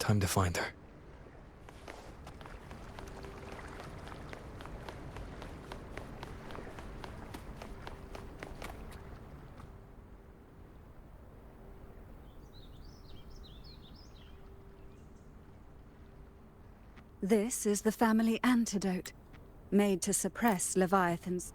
Time to find her. This is the family antidote, made to suppress Leviathan's...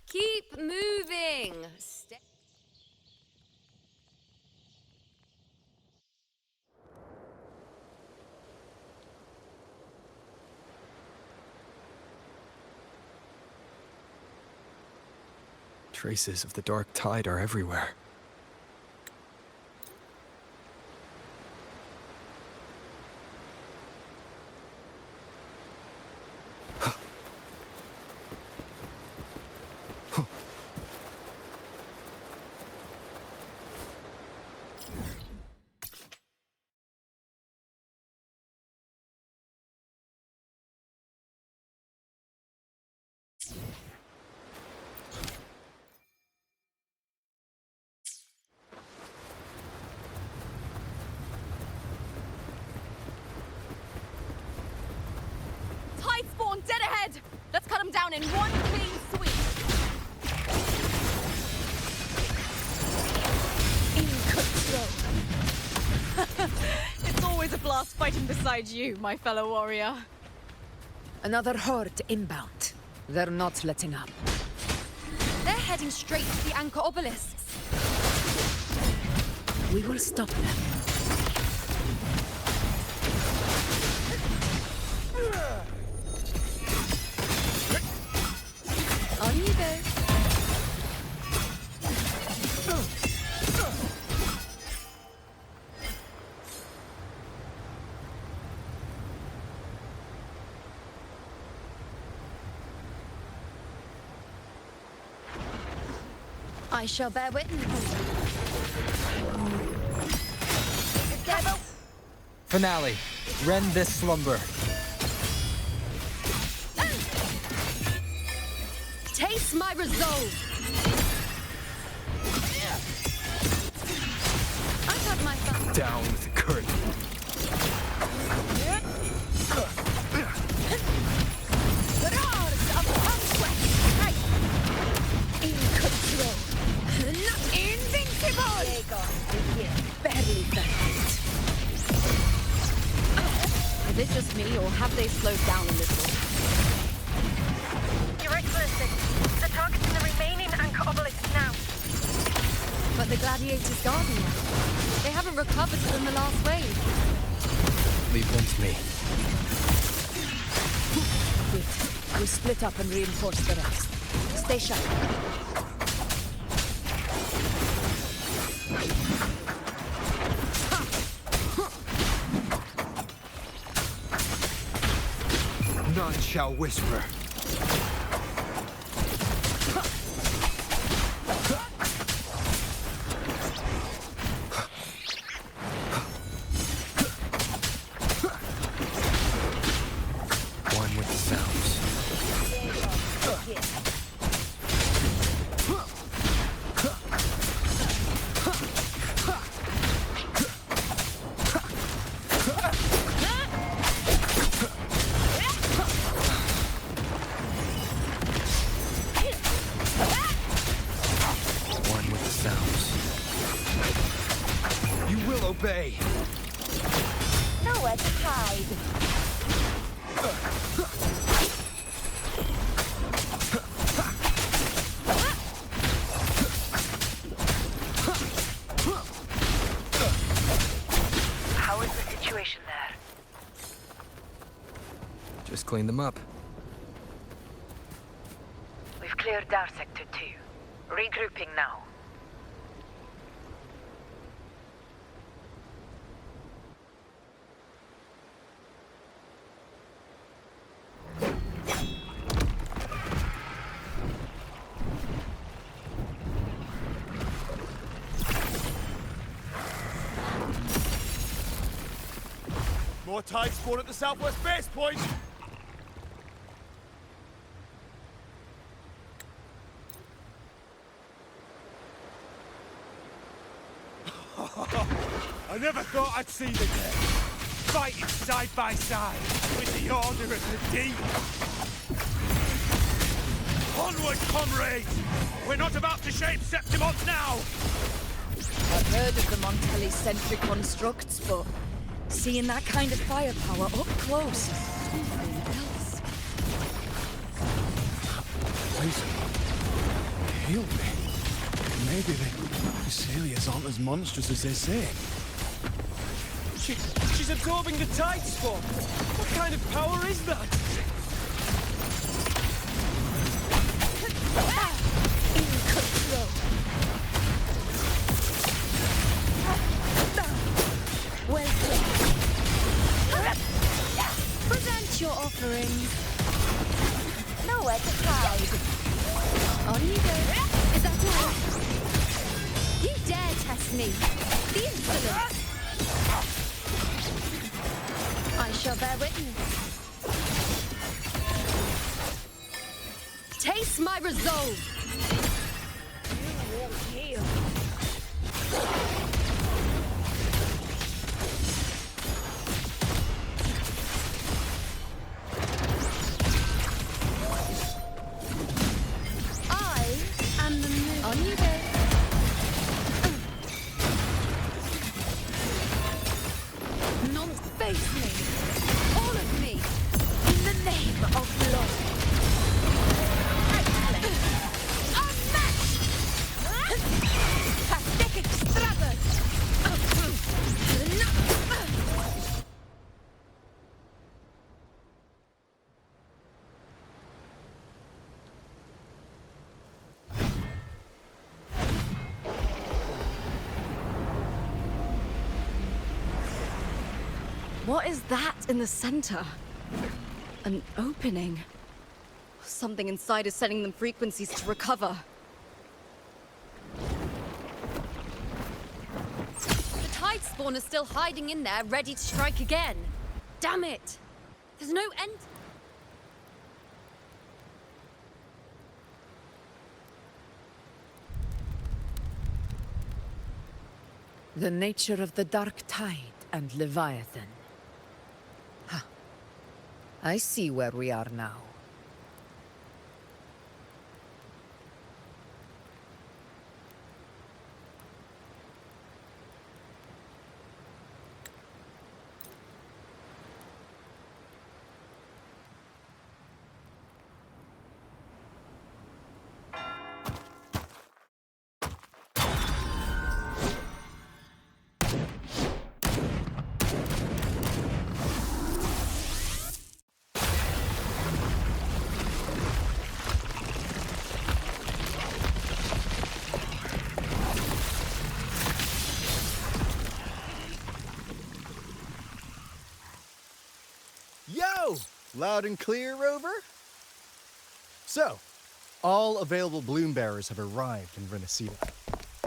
Keep moving! Traces of the dark tide are everywhere. Tide spawn dead ahead! Let's cut them down in one clean sweep! In control! It's always a blast fighting beside you, my fellow warrior. Another horde inbound. They're not letting up. They're heading straight to the anchor obelisks. We will stop them. On you go. I shall bear witness. Together. Finale. Rend this slumber. Taste my resolve. I got my thumb. Down with the curtain. In control. Not invincible! Barely fast. Is it just me, or have they slowed down a little? Your Excellency, the target's in the remaining anchor obelisk now. But the gladiators guarding them. They haven't recovered from the last wave. Leave them to me. Wait, we'll split up and reinforce the rest. Stay sharp. None shall whisper. One with the sounds. One with the sounds. You will obey. Nowhere to hide. cleaned them up. We've cleared our sector 2. Regrouping now. More tide spawn at the southwest base point! I never thought I'd see the day. Fighting side by side with the Order of the Deep. Onward, comrades! We're not about to shape Septimont now! I've heard of the Montelli-centric constructs, but seeing that kind of firepower up close is something else. Poison. Heal me. Maybe the Celia's aren't as monstrous as they say. She's absorbing the tide spawn. What kind of power is that? In control. Well played. Present your offerings. Nowhere to hide. On you go. Is that all? You dare test me. The insolence. I shall bear witness. Taste my resolve. You will heal. I am the moon. On you go. None face me. All of me. In the name of love. Unmatched! Pathetic extravagance! What is that in the center? An opening. Something inside is sending them frequencies to recover. The tide spawn is still hiding in there, ready to strike again. Damn it! There's no end. The nature of the dark tide and Leviathan. Huh. I see where we are now. Yo! Loud and clear, Rover? So, all available bloom bearers have arrived in Renacida.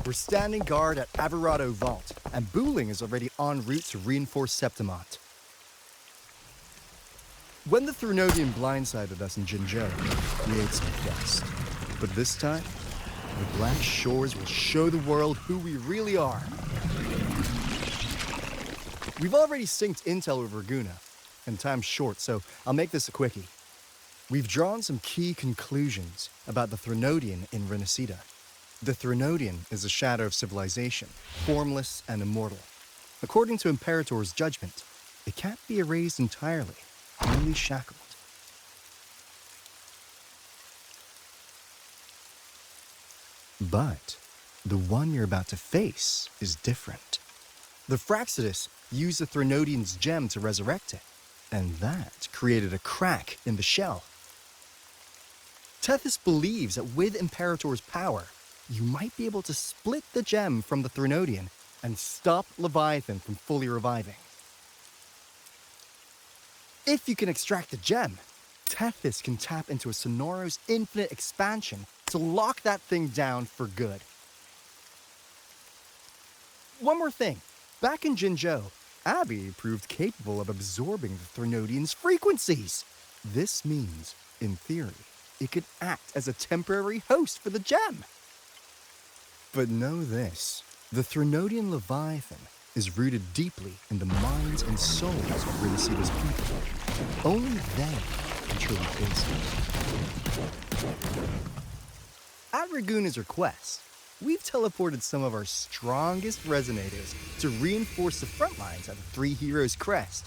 We're standing guard at Averado Vault, and Booling is already en route to reinforce Septimont. When the Threnodian blindsided us in Jinzhou, we ate some dust. But this time, the Black Shores will show the world who we really are. We've already synced intel with Raguna, and time's short, so I'll make this a quickie. We've drawn some key conclusions about the Threnodian in Renacida. The Threnodian is a shadow of civilization, formless and immortal. According to Imperator's judgment, it can't be erased entirely, only shackled. But the one you're about to face is different. The Fraxidus used the Threnodian's gem to resurrect it, And that created a crack in the shell. Tethys believes that with Imperator's power, you might be able to split the gem from the Threnodian and stop Leviathan from fully reviving. If you can extract the gem, Tethys can tap into a Sonoros infinite expansion to lock that thing down for good. One more thing. Back in Jinzhou, Abby proved capable of absorbing the Threnodian's frequencies. This means, in theory, it could act as a temporary host for the gem. But know this, the Threnodian Leviathan is rooted deeply in the minds and souls of Renacita's people. Only they can truly face it. At Raguna's request, we've teleported some of our strongest resonators to reinforce the front lines at the Three Heroes Crest.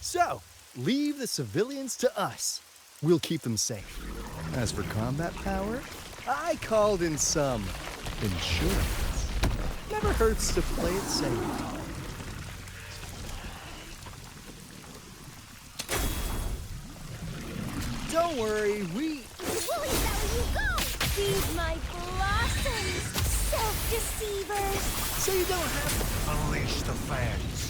So, leave the civilians to us. We'll keep them safe. As for combat power, I called in some insurance. Never hurts to play it safe. Don't worry, we... Woolly belly, you go! Feed my blossoms, self-deceivers! So you don't have to... Unleash the fans.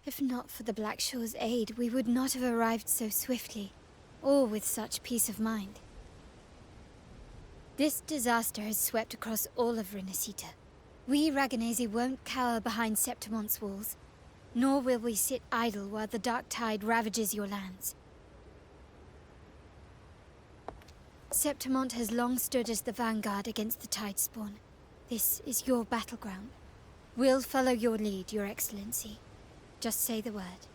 If not for the Black Shore's aid, we would not have arrived so swiftly, or with such peace of mind. This disaster has swept across all of Renacita. We Raganese won't cower behind Septimonte's walls, nor will we sit idle while the dark tide ravages your lands. Septimonte has long stood as the vanguard against the tide spawn. This is your battleground. We'll follow your lead, Your Excellency. Just say the word.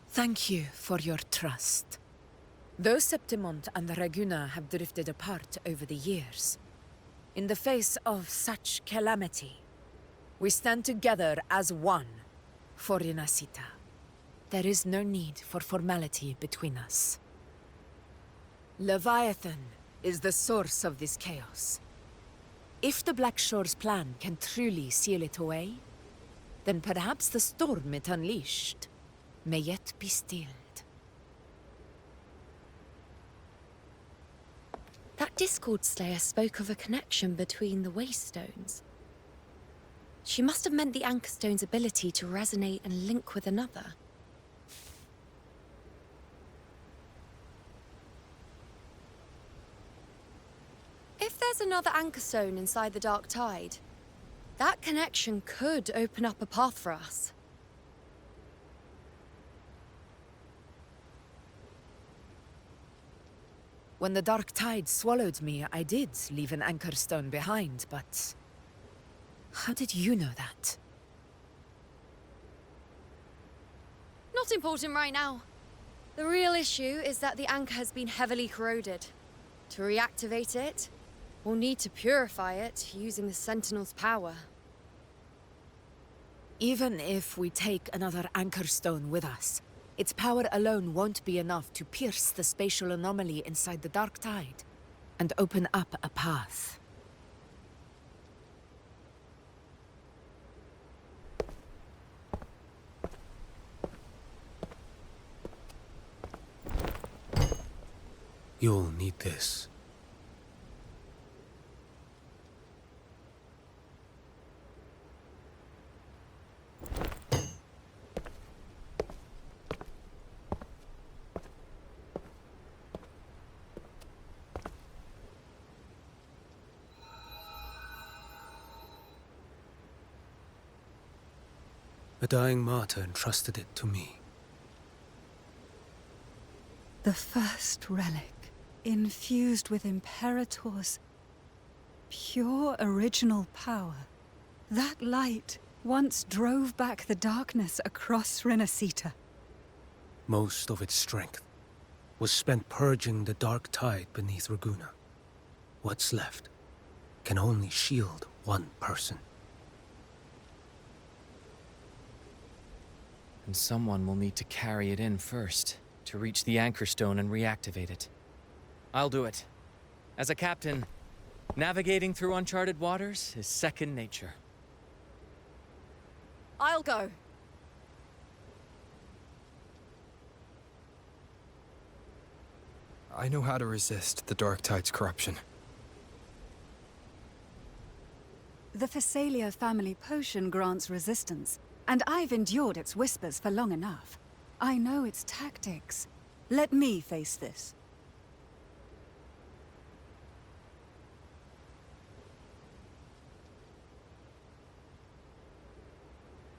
Thank you for your trust. Though Septimonte and Raguna have drifted apart over the years, in the face of such calamity, we stand together as one for Renacita. There is no need for formality between us. Leviathan is the source of this chaos. If the Black Shore's plan can truly seal it away, then perhaps the storm it unleashed may yet be stilled. That Discord Slayer spoke of a connection between the Waystones. She must have meant the Anchor Stone's ability to resonate and link with another. If there's another Anchor Stone inside the Dark Tide, that connection could open up a path for us. When the Dark Tide swallowed me, I did leave an Anchor Stone behind, but... how did you know that? Not important right now. The real issue is that the anchor has been heavily corroded. To reactivate it, we'll need to purify it using the Sentinel's power. Even if we take another Anchor Stone with us, its power alone won't be enough to pierce the spatial anomaly inside the Dark Tide and open up a path. You'll need this. A dying martyr entrusted it to me. The first relic, infused with Imperator's pure original power. That light once drove back the darkness across Renacita. Most of its strength was spent purging the dark tide beneath Raguna. What's left can only shield one person. And someone will need to carry it in first, to reach the anchor stone and reactivate it. I'll do it. As a captain, navigating through uncharted waters is second nature. I'll go. I know how to resist the Dark Tide's corruption. The Phasalia family potion grants resistance, and I've endured its whispers for long enough. I know its tactics. Let me face this.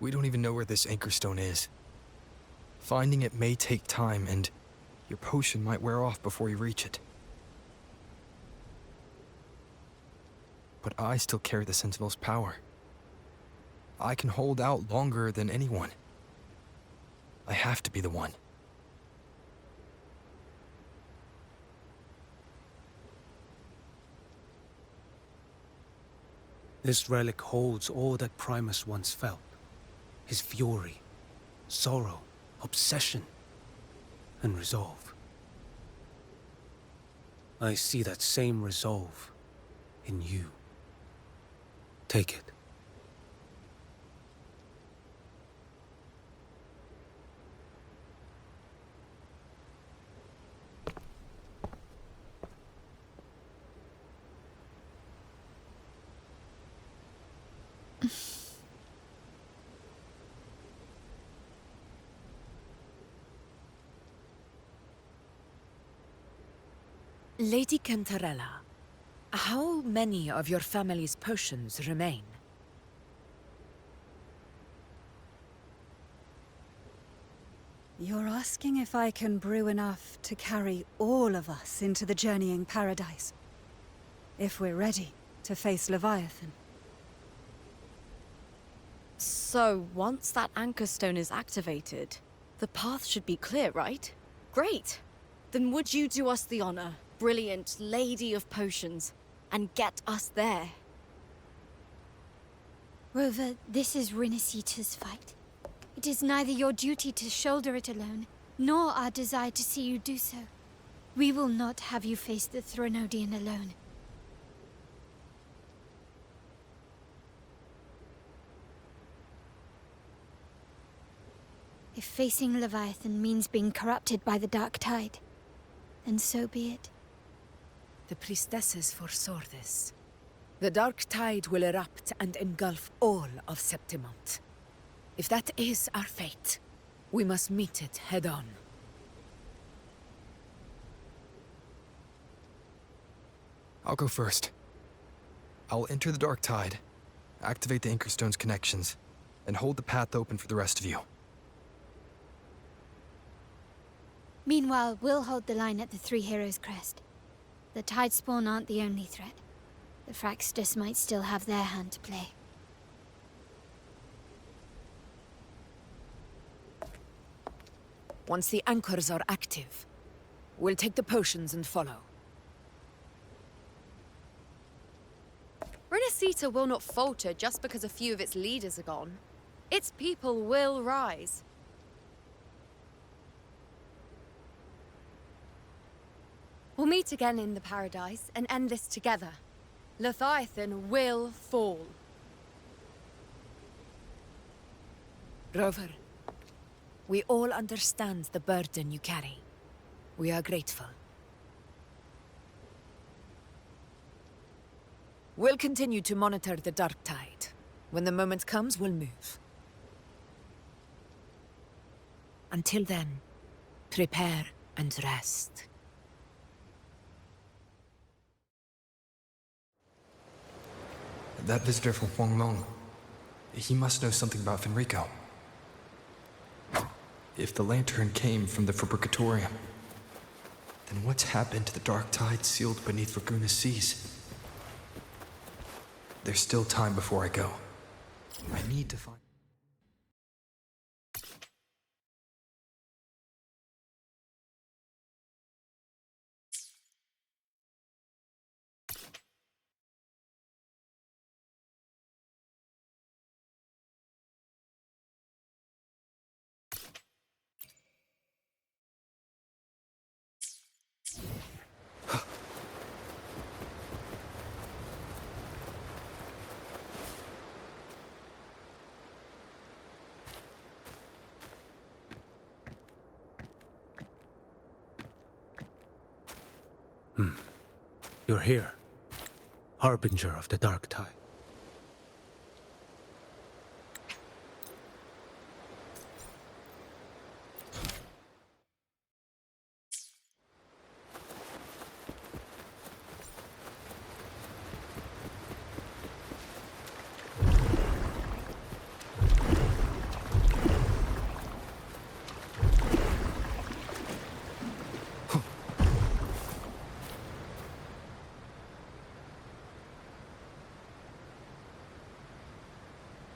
We don't even know where this anchor stone is. Finding it may take time, and your potion might wear off before you reach it. But I still carry the Sentinel's power. I can hold out longer than anyone. I have to be the one. This relic holds all that Primus once felt. His fury, sorrow, obsession, and resolve. I see that same resolve in you. Take it. Lady Cantarella, how many of your family's potions remain? You're asking if I can brew enough to carry all of us into the journeying paradise. If we're ready to face Leviathan. So, once that anchor stone is activated, the path should be clear, right? Great! Then would you do us the honor, brilliant Lady of Potions, and get us there? Rover, this is Rinasita's fight. It is neither your duty to shoulder it alone, nor our desire to see you do so. We will not have you face the Threnodian alone. If facing Leviathan means being corrupted by the Dark Tide, then so be it. The priestesses foresaw this. The Dark Tide will erupt and engulf all of Septimont. If that is our fate, we must meet it head-on. I'll go first. I'll enter the Dark Tide, activate the Anchor Stone's connections, and hold the path open for the rest of you. Meanwhile, we'll hold the line at the Three Heroes Crest. The Tidespawn aren't the only threat. The Fraxtus might still have their hand to play. Once the anchors are active, we'll take the potions and follow. Rinasita will not falter just because a few of its leaders are gone. Its people will rise. We'll meet again in the paradise and end this together. Leviathan will fall. Rover, we all understand the burden you carry. We are grateful. We'll continue to monitor the Dark Tide. When the moment comes, we'll move. Until then, prepare and rest. That visitor from Huanglong, he must know something about Fenrico. If the lantern came from the Fabricatorium, then what's happened to the Dark Tide sealed beneath Raguna's seas? There's still time before I go. I need to find... You're here, harbinger of the dark tide.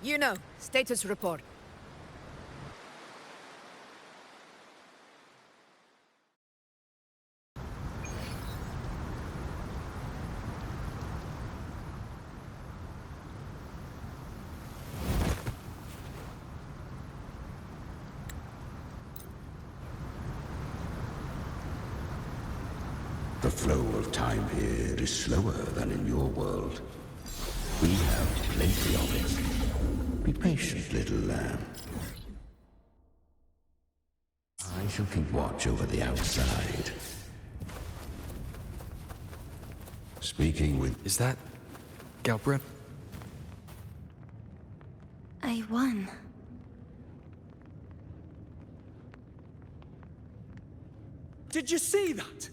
You know, status report. The flow of time here is slower than in your world. We have plenty of it. Be patient, little lamb. I shall keep watch over the outside. Speaking with... Is that Galbraith? I won. Did you see that?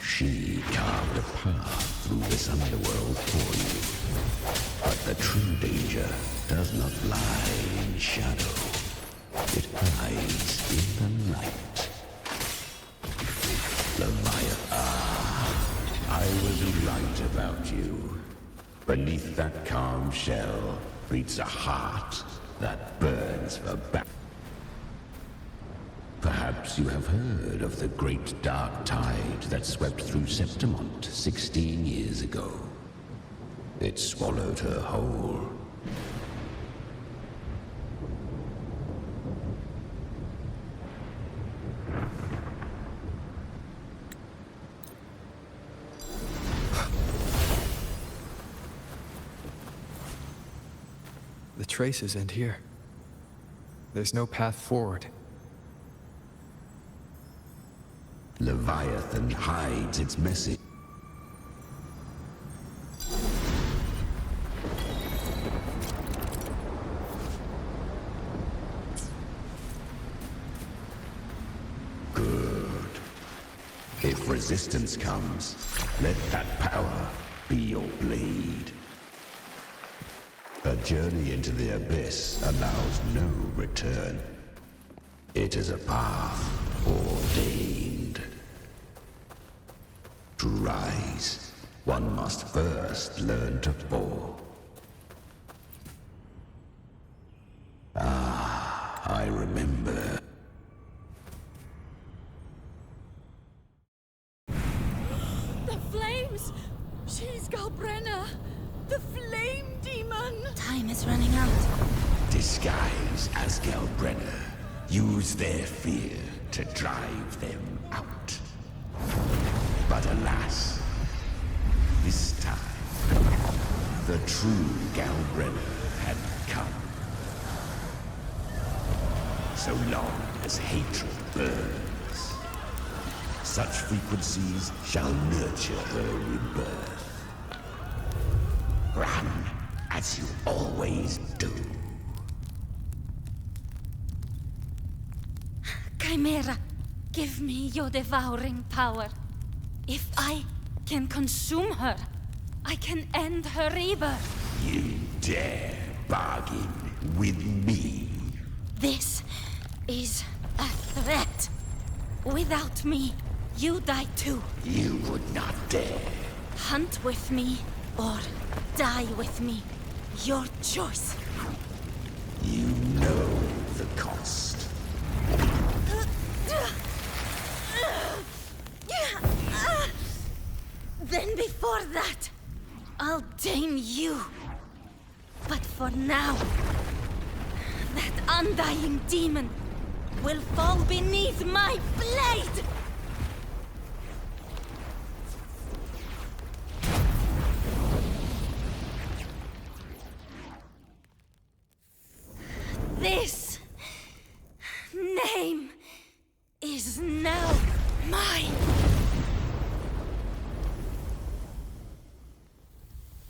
She carved a path through this underworld for you. But the true danger does not lie in shadow. It hides in the light. Leviathan, I was right about you. Beneath that calm shell beats a heart that burns for battle. Perhaps you have heard of the great dark tide that swept through Septimont 16 years ago. It swallowed her whole. The traces end here. There's no path forward. Leviathan hides its message. Good. If resistance comes, let that power be your blade. A journey into the abyss allows no return. It is a path ordained. To rise, one must first learn to fall. Ah, I remember. The flames! She's Galbrenna! The flame demon! Time is running out. Disguise as Galbrenna. Use their fear to drive them out. But alas, this time, the true Galbrenna had come. So long as hatred burns, such frequencies shall nurture her rebirth. Run as you always do. Chimera, give me your devouring power. If I can consume her, I can end her rebirth. You dare bargain with me? This is a threat. Without me, you die too. You would not dare. Hunt with me, or die with me. Your choice. You know the cost. Then before that, I'll tame you. But for now, that undying demon will fall beneath my blade!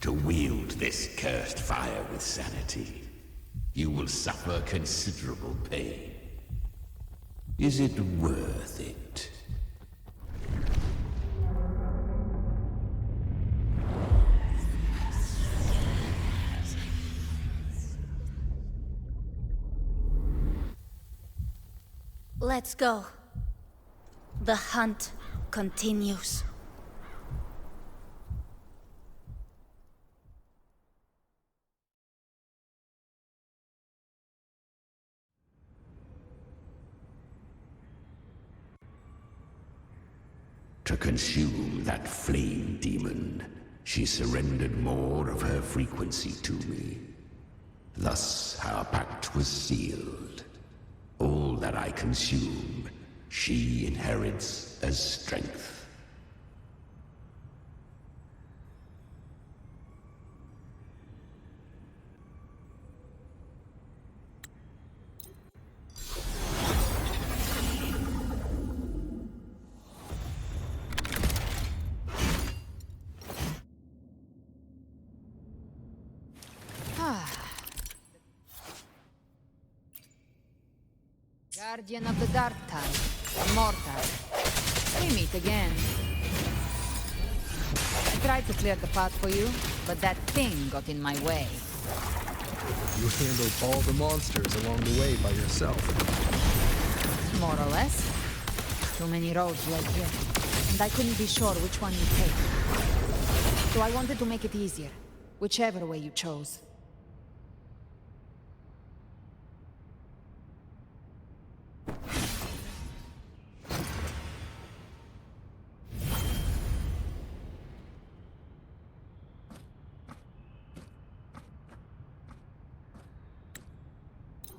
To wield this cursed fire with sanity, you will suffer considerable pain. Is it worth it? Let's go. The hunt continues. To consume that flame demon, she surrendered more of her frequency to me. Thus our pact was sealed. All that I consume, she inherits as strength. Guardian of the Dark Tide, Immortal. We meet again. I tried to clear the path for you, but that thing got in my way. You handled all the monsters along the way by yourself. More or less. Too many roads led here, and I couldn't be sure which one you'd take. So I wanted to make it easier, whichever way you chose.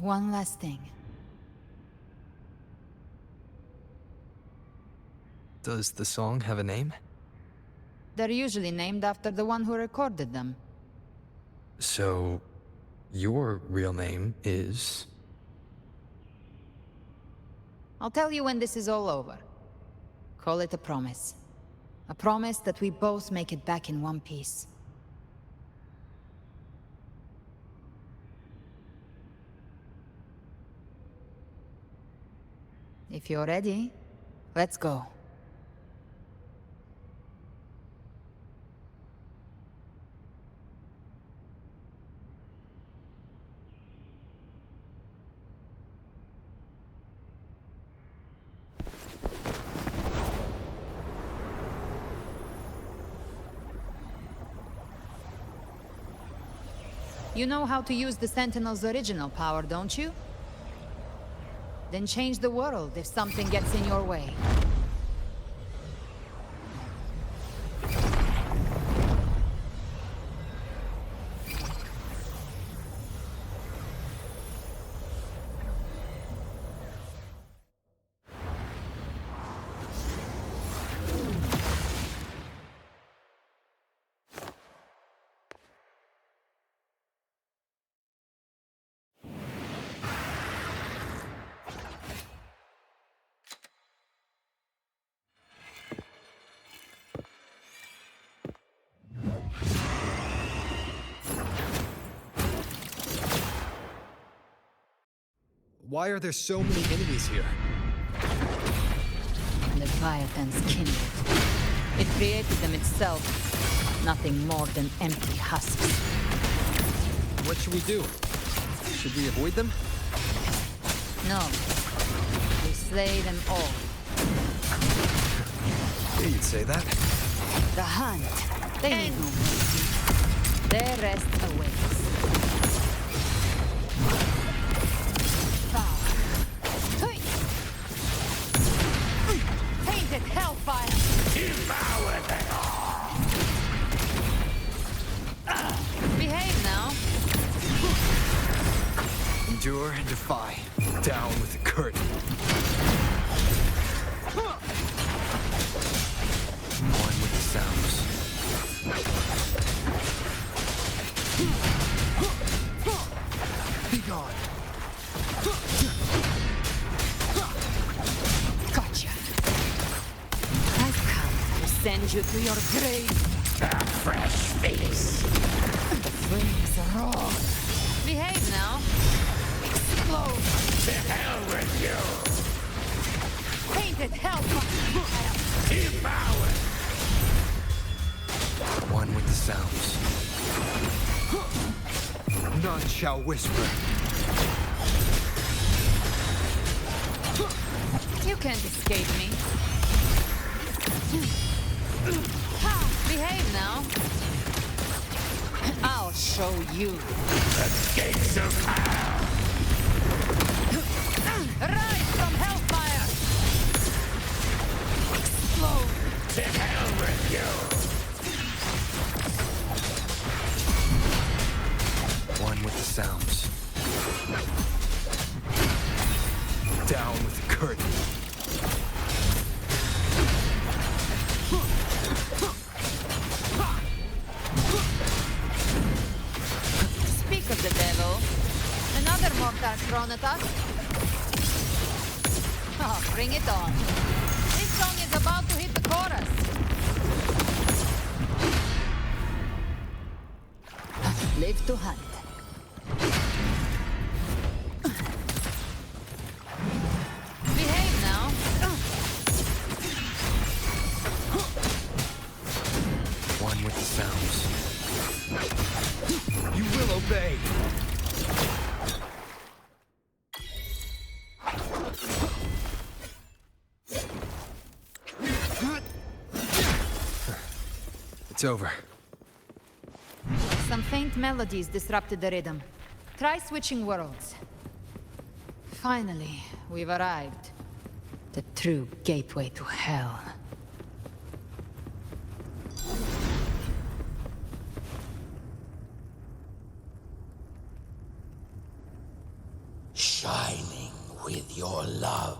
One last thing. Does the song have a name? They're usually named after the one who recorded them. So, your real name is... I'll tell you when this is all over. Call it a promise. A promise that we both make it back in one piece. If you're ready, let's go. You know how to use the Sentinel's original power, don't you? Then change the world if something gets in your way. Why are there so many enemies here? Leviathan's kindled. It created them itself. Nothing more than empty husks. What should we do? Should we avoid them? No. We slay them all. Yeah, you'd say that. The hunt. They need no mercy. Their rest awaits. Tainted hellfire! Devour them! Behave now. Endure and defy. Down with the curtain. On with the sounds. Be gone. Gotcha. I've come to send you to your grave. A fresh face. Flames raw. Behave now. Explode. To hell with you. Painted hellfire. Devour. One with the sounds. None shall whisper. You can't escape me. Behave now. I'll show you. The gates of hell. Rise from hellfire. Explode. To hell with you. One with the sounds. Down with the curtain. Speak of the devil. Another mortar thrown at us. Oh, bring it on. This song is about to hit the chorus. Live to hunt. Behave now. One with the sounds. You will obey. It's over. Some faint melodies disrupted the rhythm. Try switching worlds. Finally, we've arrived. The true gateway to hell. Shining with your love.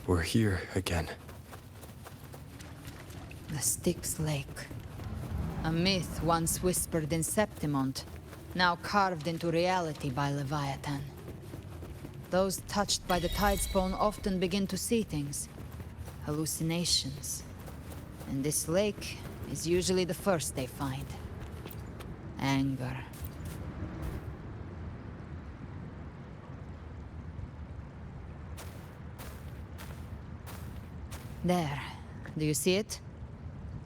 We're here again. The Styx Lake. A myth once whispered in Septimont, now carved into reality by Leviathan. Those touched by the Tidespawn often begin to see things. Hallucinations. And this lake is usually the first they find. Anger. There. Do you see it?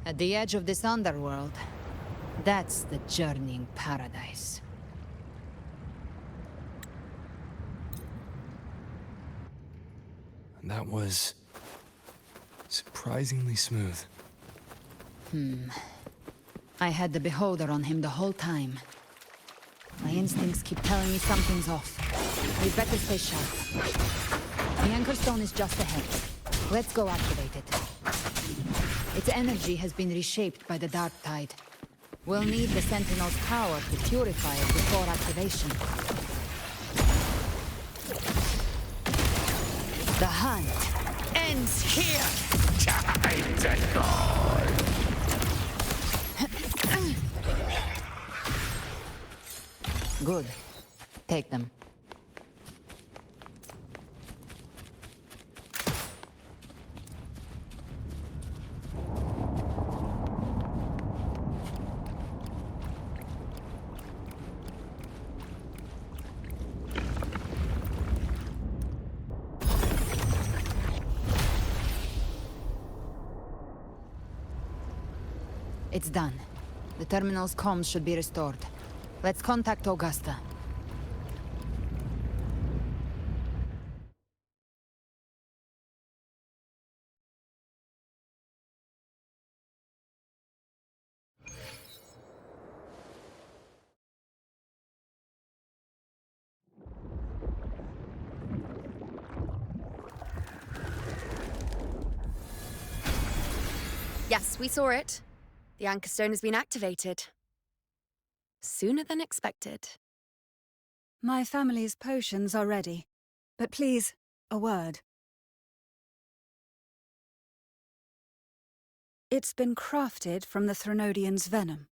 At the edge of this underworld. That's the journeying paradise. That was surprisingly smooth. I had the Beholder on him the whole time. My instincts keep telling me something's off. We'd better stay sharp. The Anchor Stone is just ahead. Let's go activate it. Its energy has been reshaped by the Dark Tide. We'll need the Sentinel's power to purify it before activation. The hunt ends here! Time to go. Good. Take them. It's done. The terminal's comms should be restored. Let's contact Augusta. Yes, we saw it. The Anchor Stone has been activated. Sooner than expected. My family's potions are ready. But please, a word. It's been crafted from the Threnodian's venom.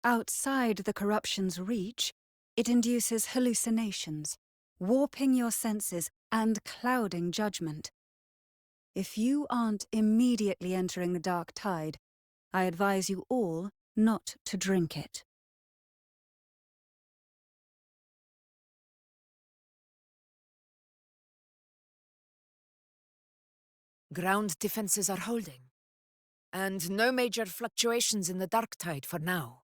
Outside the corruption's reach, it induces hallucinations, warping your senses and clouding judgment. If you aren't immediately entering the dark tide, I advise you all not to drink it. Ground defenses are holding. And no major fluctuations in the dark tide for now.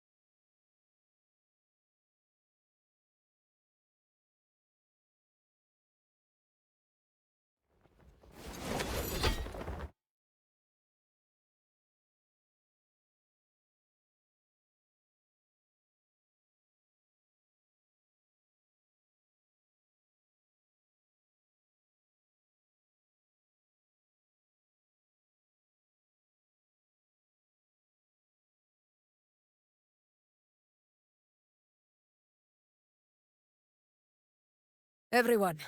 Everyone.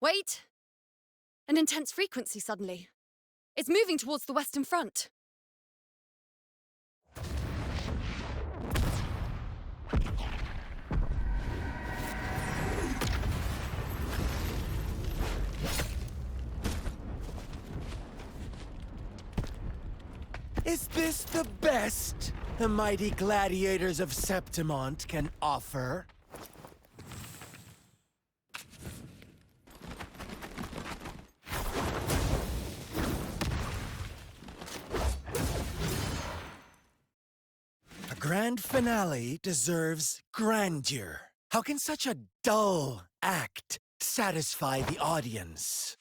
Wait! An intense frequency suddenly. It's moving towards the Western Front. Is this the best the mighty gladiators of Septimont can offer? A grand finale deserves grandeur. How can such a dull act satisfy the audience?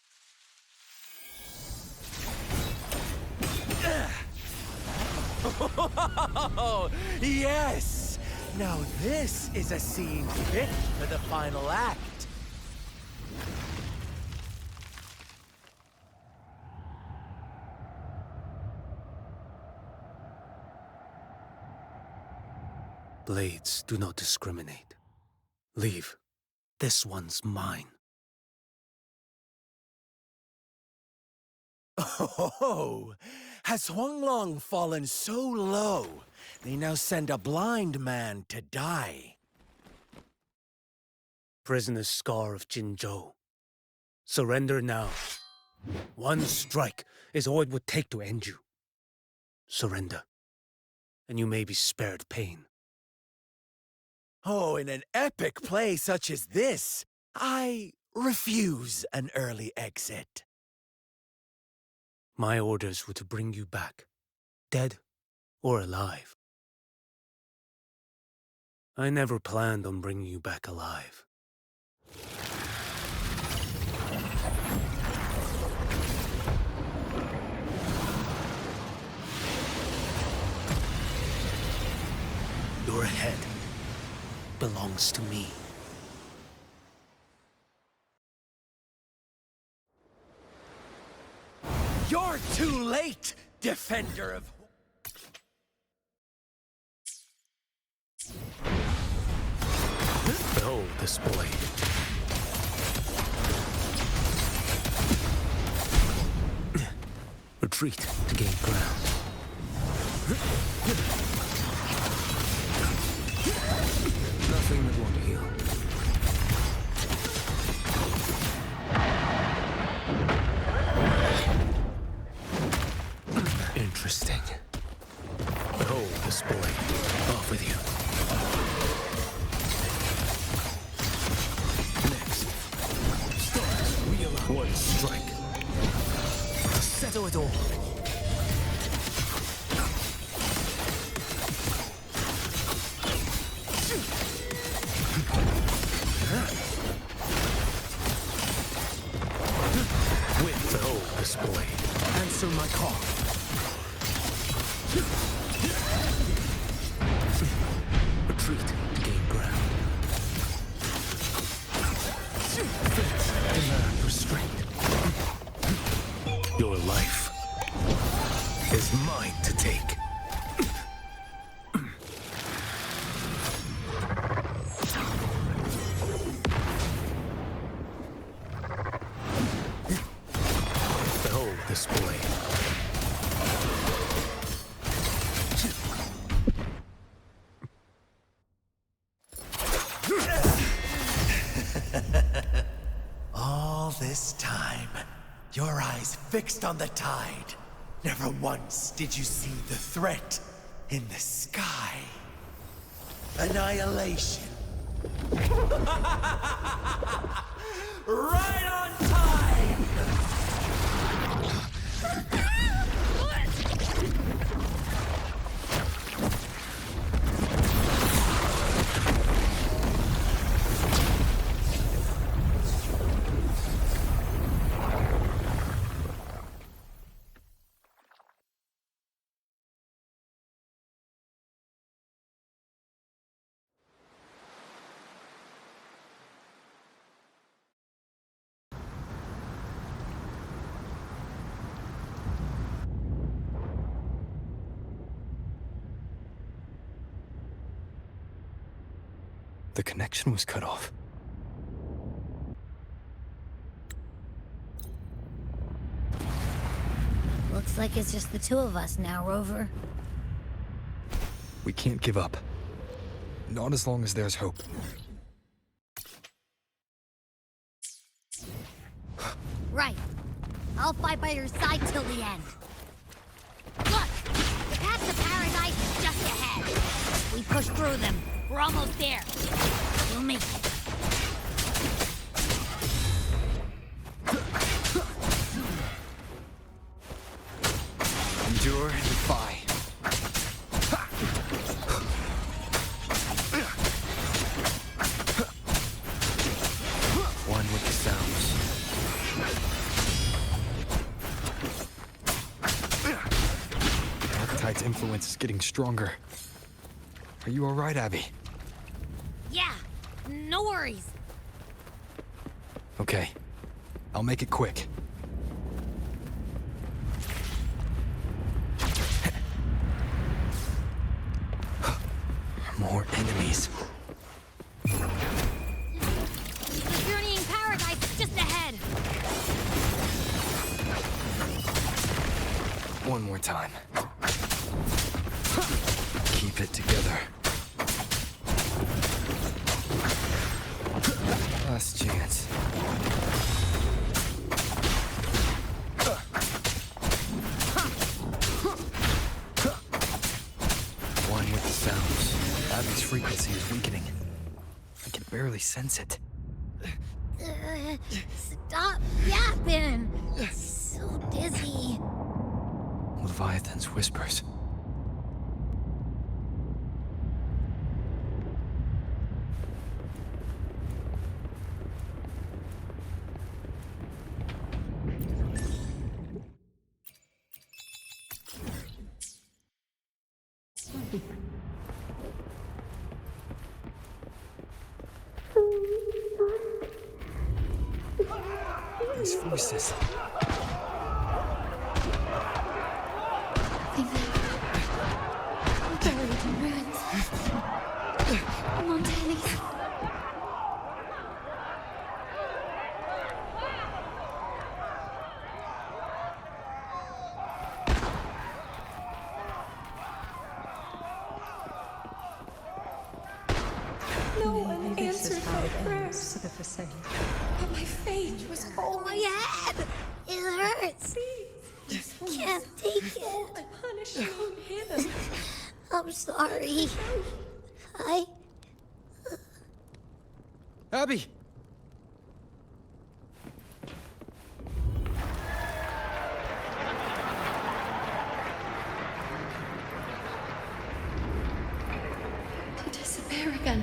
Oh, yes! Now this is a scene fit for the final act. Blades do not discriminate. Leave. This one's mine. Oh, has Huanglong fallen so low, they now send a blind man to die? Prisoner's Scar of Jinzhou. Surrender now. One strike is all it would take to end you. Surrender, and you may be spared pain. Oh, in an epic play such as this, I refuse an early exit. My orders were to bring you back, dead or alive. I never planned on bringing you back alive. Your head belongs to me. You're too late, defender of... Behold this blade. Retreat to gain ground. Nothing that won't heal. Interesting. Behold this blade. Off with you. Next. Stars wheel up. One strike. Settle it all. With the whole display. Answer my call. Retreat to gain ground. Demand restraint. Your life is mine to take. Behold this blade. All this time, your eyes fixed on the tide. Never once did you see the threat in the sky. Annihilation. Right on time! The connection was cut off. Looks like it's just the two of us now, Rover. We can't give up. Not as long as there's hope. Right. I'll fight by your side till the end. Look! The path to paradise is just ahead. We push through them. We're almost there. We'll make it. Endure and defy. One with the sounds. Archetype's influence is getting stronger. Are you alright, Abby? Yeah, no worries. Okay. I'll make it quick. More enemies. The journeying paradise is just ahead. One more time. Keep it together. Last chance. One with the sounds. Abby's frequency is weakening. I can barely sense it. Stop yapping. So dizzy. Leviathan's whispers. These voices. I'm buried in ruins. Montanis. No one answered my prayers. For the forsaken. But my fate was Oh, my head! It hurts. Can't take it. punishing him. I'm sorry. Abby! To disappear again.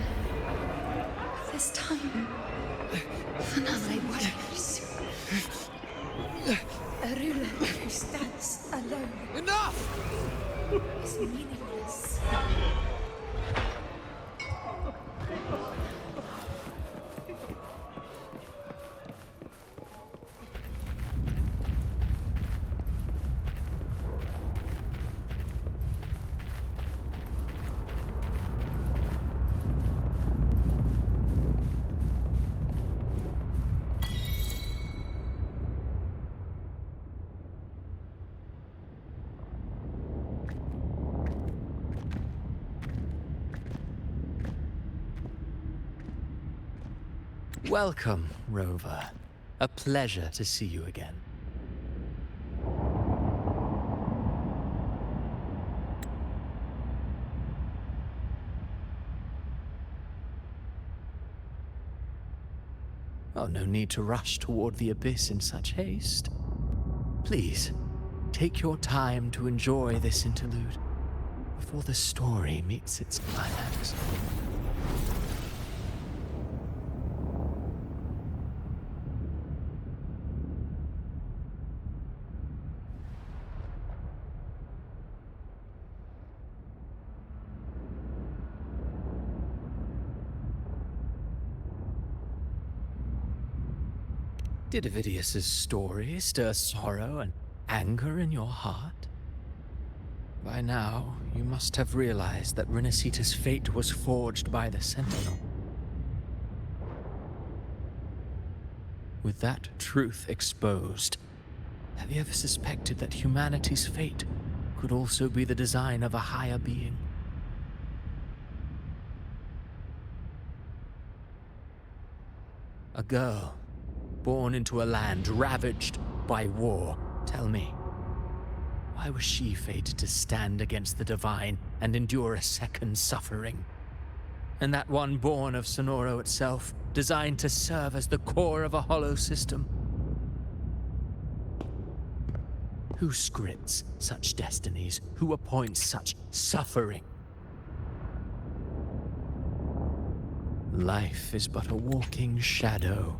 This time. For my waters. A ruler who stands alone Enough! is meaningless. Welcome, Rover. A pleasure to see you again. Oh, no need to rush toward the abyss in such haste. Please, take your time to enjoy this interlude before the story meets its climax. Did Avidius's story stir sorrow and anger in your heart? By now, you must have realized that Renacita's fate was forged by the Sentinel. With that truth exposed, have you ever suspected that humanity's fate could also be the design of a higher being? A girl born into a land ravaged by war. Tell me, why was she fated to stand against the divine and endure a second suffering? And that one born of Sonoro itself, designed to serve as the core of a hollow system? Who scripts such destinies? Who appoints such suffering? Life is but a walking shadow.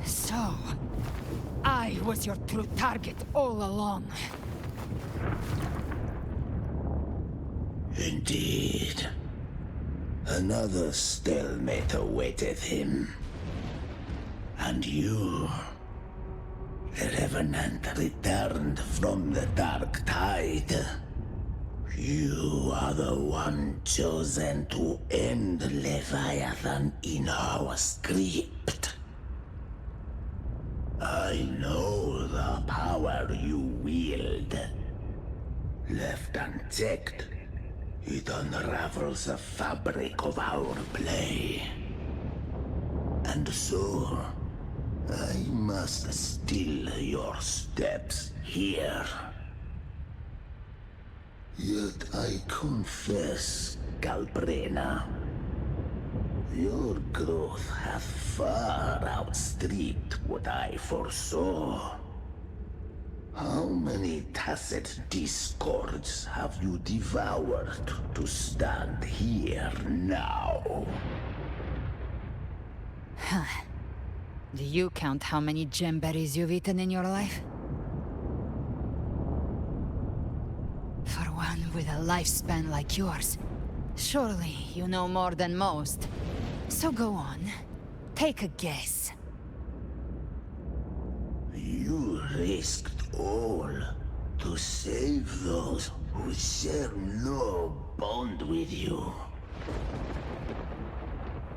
So, I was your true target all along. Indeed. Another stalemate awaited him. And you, the Revenant returned from the Dark Tide. You are the one chosen to end Leviathan in our script. I know the power you wield. Left unchecked, it unravels the fabric of our play. And so, I must still your steps here. Yet I confess, Galbrena, your growth hath far outstripped what I foresaw. How many tacit discords have you devoured to stand here now? Huh. Do you count how many gemberries you've eaten in your life? For one with a lifespan like yours, surely you know more than most. So go on. Take a guess. You risked all to save those who share no bond with you.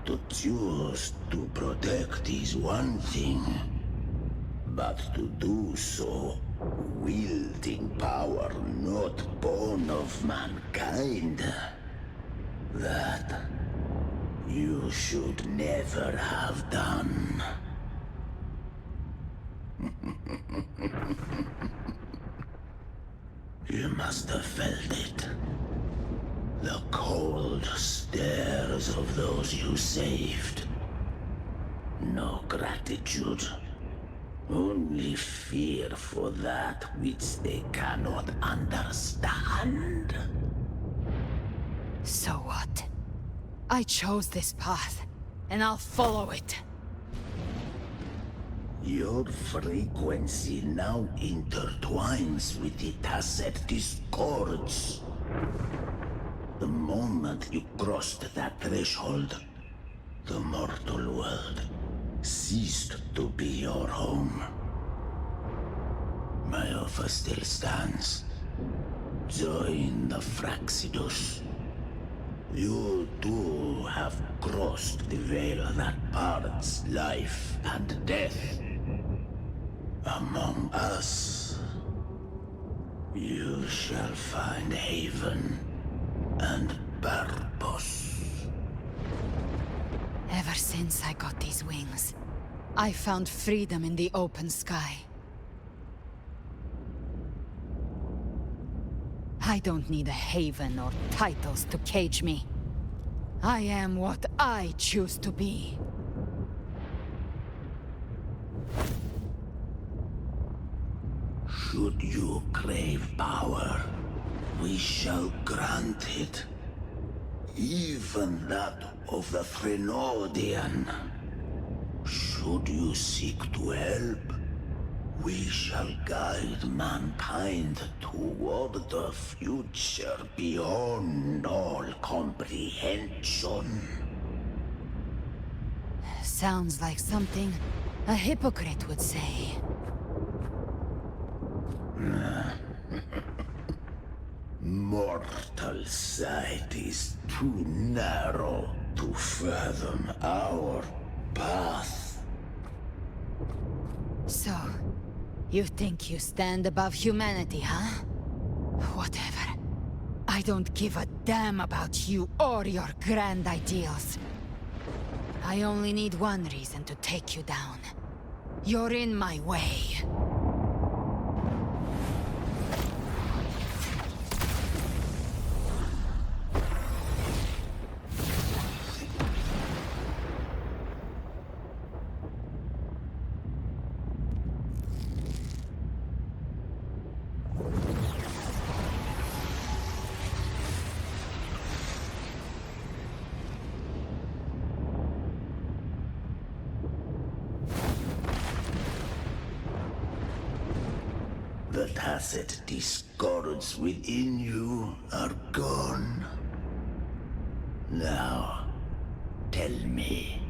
To choose to protect is one thing, but to do so wielding power not born of mankind, that you should never have done. You must have felt it. The cold stares of those you saved. No gratitude. Only fear for that which they cannot understand. So what? I chose this path, and I'll follow it. Your frequency now intertwines with the tacit discords. The moment you crossed that threshold, the mortal world ceased to be your home. My offer still stands. Join the Fraxidus. You too have crossed the veil that parts life and death. Among us, you shall find haven and purpose. Ever since I got these wings, I found freedom in the open sky. I don't need a haven or titles to cage me. I am what I choose to be. Should you crave power, we shall grant it. Even that of the Threnodian. Should you seek to help, we shall guide mankind toward the future beyond all comprehension. Sounds like something a hypocrite would say. Mortal sight is too narrow to fathom our path. So, you think you stand above humanity, huh? Whatever. I don't give a damn about you or your grand ideals. I only need one reason to take you down. You're in my way. The tacit discords within you are gone. Now, tell me,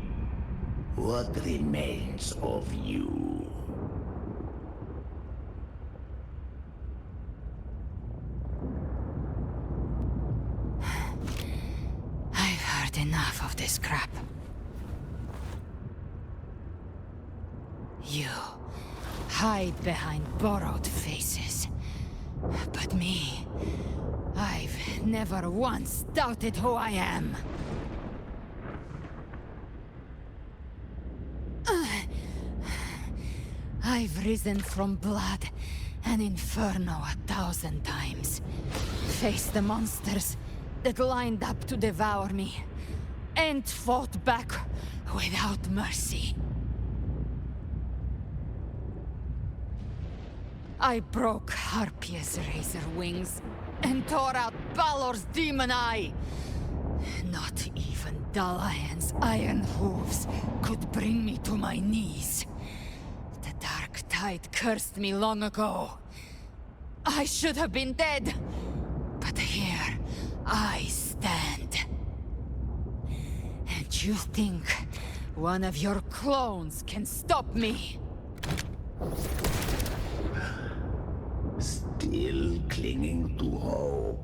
what remains of you? I've heard enough of this crap. You hide behind borrowed faces. But me, I've never once doubted who I am. I've risen from blood and inferno 1,000 times. Faced the monsters that lined up to devour me, and fought back without mercy. I broke Harpia's razor wings and tore out Balor's demon eye. Not even Dalahan's iron hooves could bring me to my knees. The dark tide cursed me long ago. I should have been dead, but here I stand. And you think one of your clones can stop me? Still clinging to hope.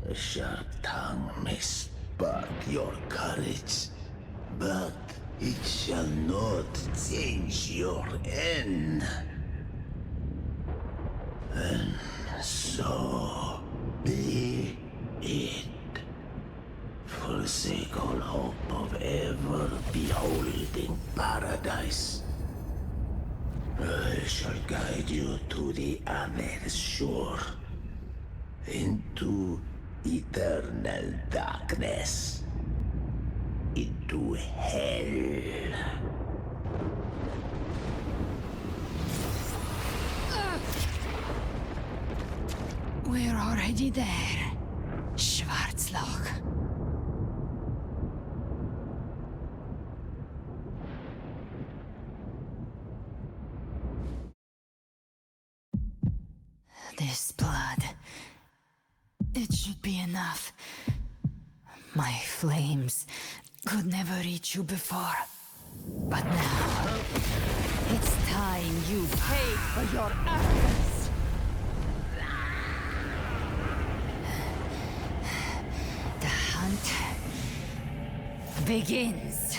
A sharp tongue may spark your courage, but it shall not change your end. And so be it. Forsake all hope of ever beholding paradise. I shall guide you to the other shore, into eternal darkness, into hell. We're already there, Schwarzloch. This blood, it should be enough. My flames could never reach you before. But now, it's time you paid for your arrogance. The hunt begins.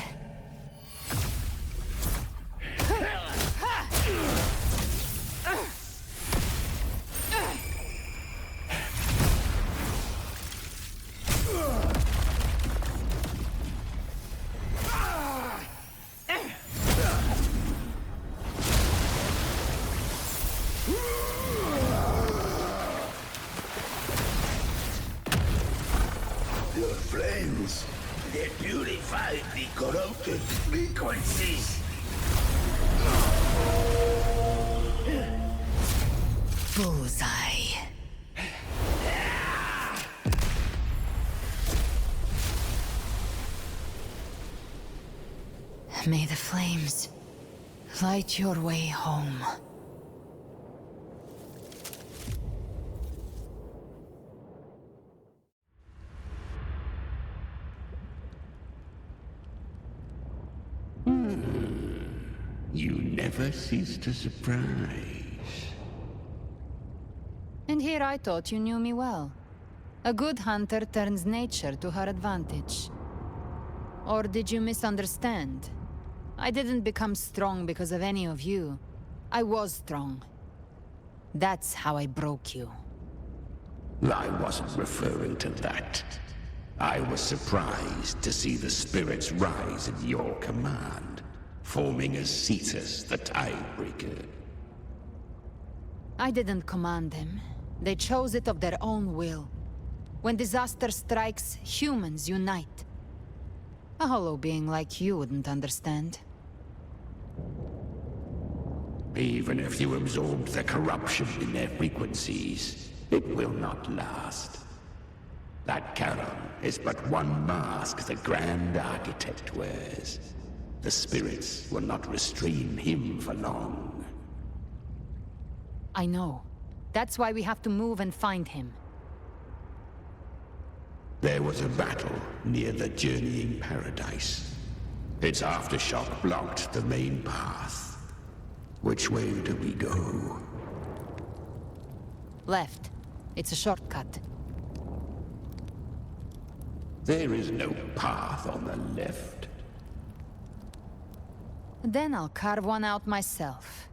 Your friends, they purify the corrupted frequencies. Bullseye. May the flames light your way home. You never cease to surprise. And here I thought you knew me well. A good hunter turns nature to her advantage. Or did you misunderstand? I didn't become strong because of any of you. I was strong. That's how I broke you. I wasn't referring to that. I was surprised to see the spirits rise at your command, forming as Cetus the Tidebreaker. I didn't command them. They chose it of their own will. When disaster strikes, humans unite. A hollow being like you wouldn't understand. Even if you absorbed the corruption in their frequencies, it will not last. That Charon is but one mask the Grand Architect wears. The spirits will not restrain him for long. I know. That's why we have to move and find him. There was a battle near the Journeying Paradise. Its aftershock blocked the main path. Which way do we go? Left. It's a shortcut. There is no path on the left. Then I'll carve one out myself.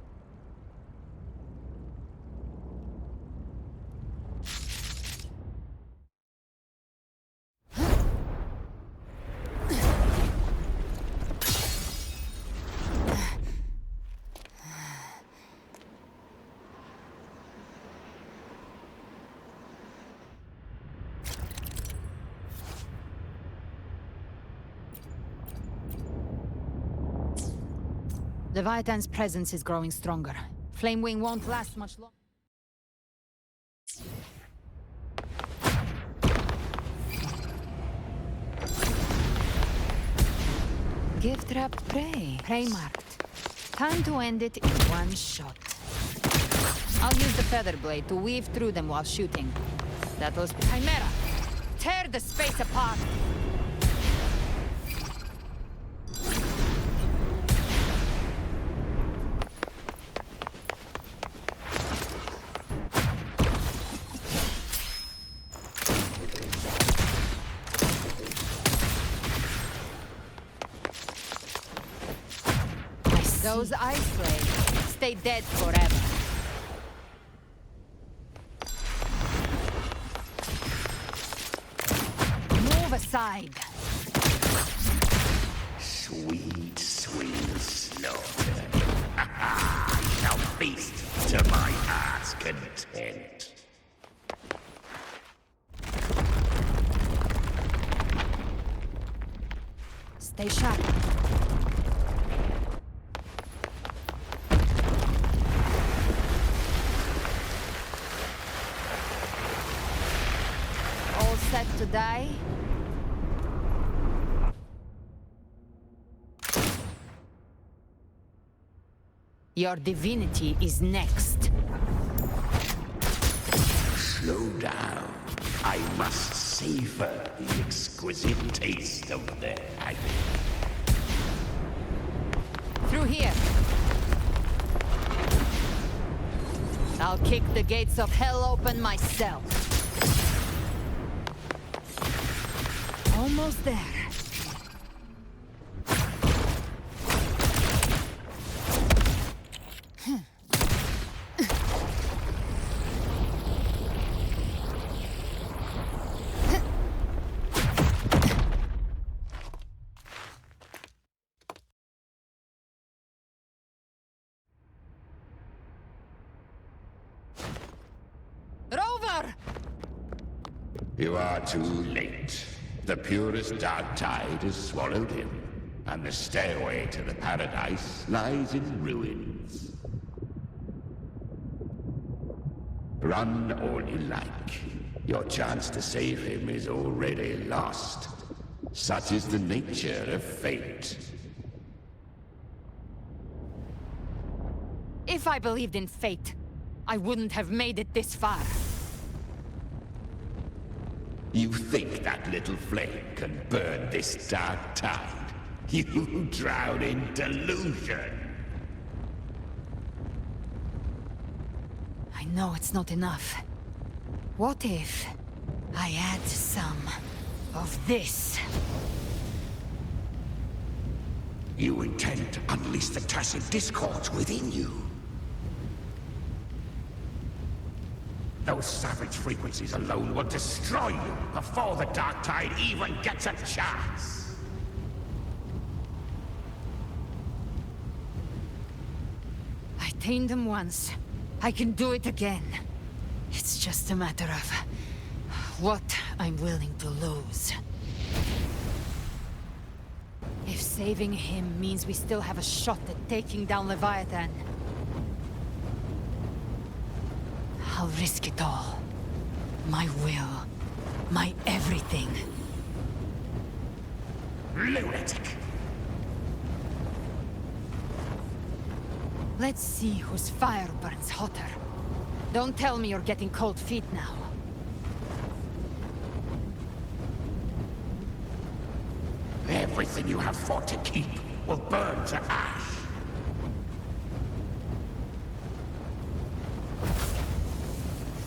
Leviathan's presence is growing stronger. Flamewing won't last much longer. Gift-wrapped prey. Prey marked. Time to end it in one shot. I'll use the feather blade to weave through them while shooting. That was Chimera. Tear the space apart! Those ice blades stay dead forever. Move aside. Sweet, sweet slaughter. I shall feast to my heart's content. Stay sharp. All set to die? Your divinity is next. Slow down. I must savor the exquisite taste of their agony. Through here. I'll kick the gates of hell open myself. Almost there. Rover! You are too late. The purest dark tide has swallowed him, and the stairway to the paradise lies in ruins. Run all you like. Your chance to save him is already lost. Such is the nature of fate. If I believed in fate, I wouldn't have made it this far. You think that little flame can burn this dark tide? You drown in delusion! I know it's not enough. What if I add some of this? You intend to unleash the tacit discords within you. Those savage frequencies alone will destroy you before the Dark Tide even gets a chance. I tamed them once. I can do it again. It's just a matter of what I'm willing to lose. If saving him means we still have a shot at taking down Leviathan, I'll risk it all. My will. My everything. Lunatic! Let's see whose fire burns hotter. Don't tell me you're getting cold feet now. Everything you have fought to keep will burn to ash.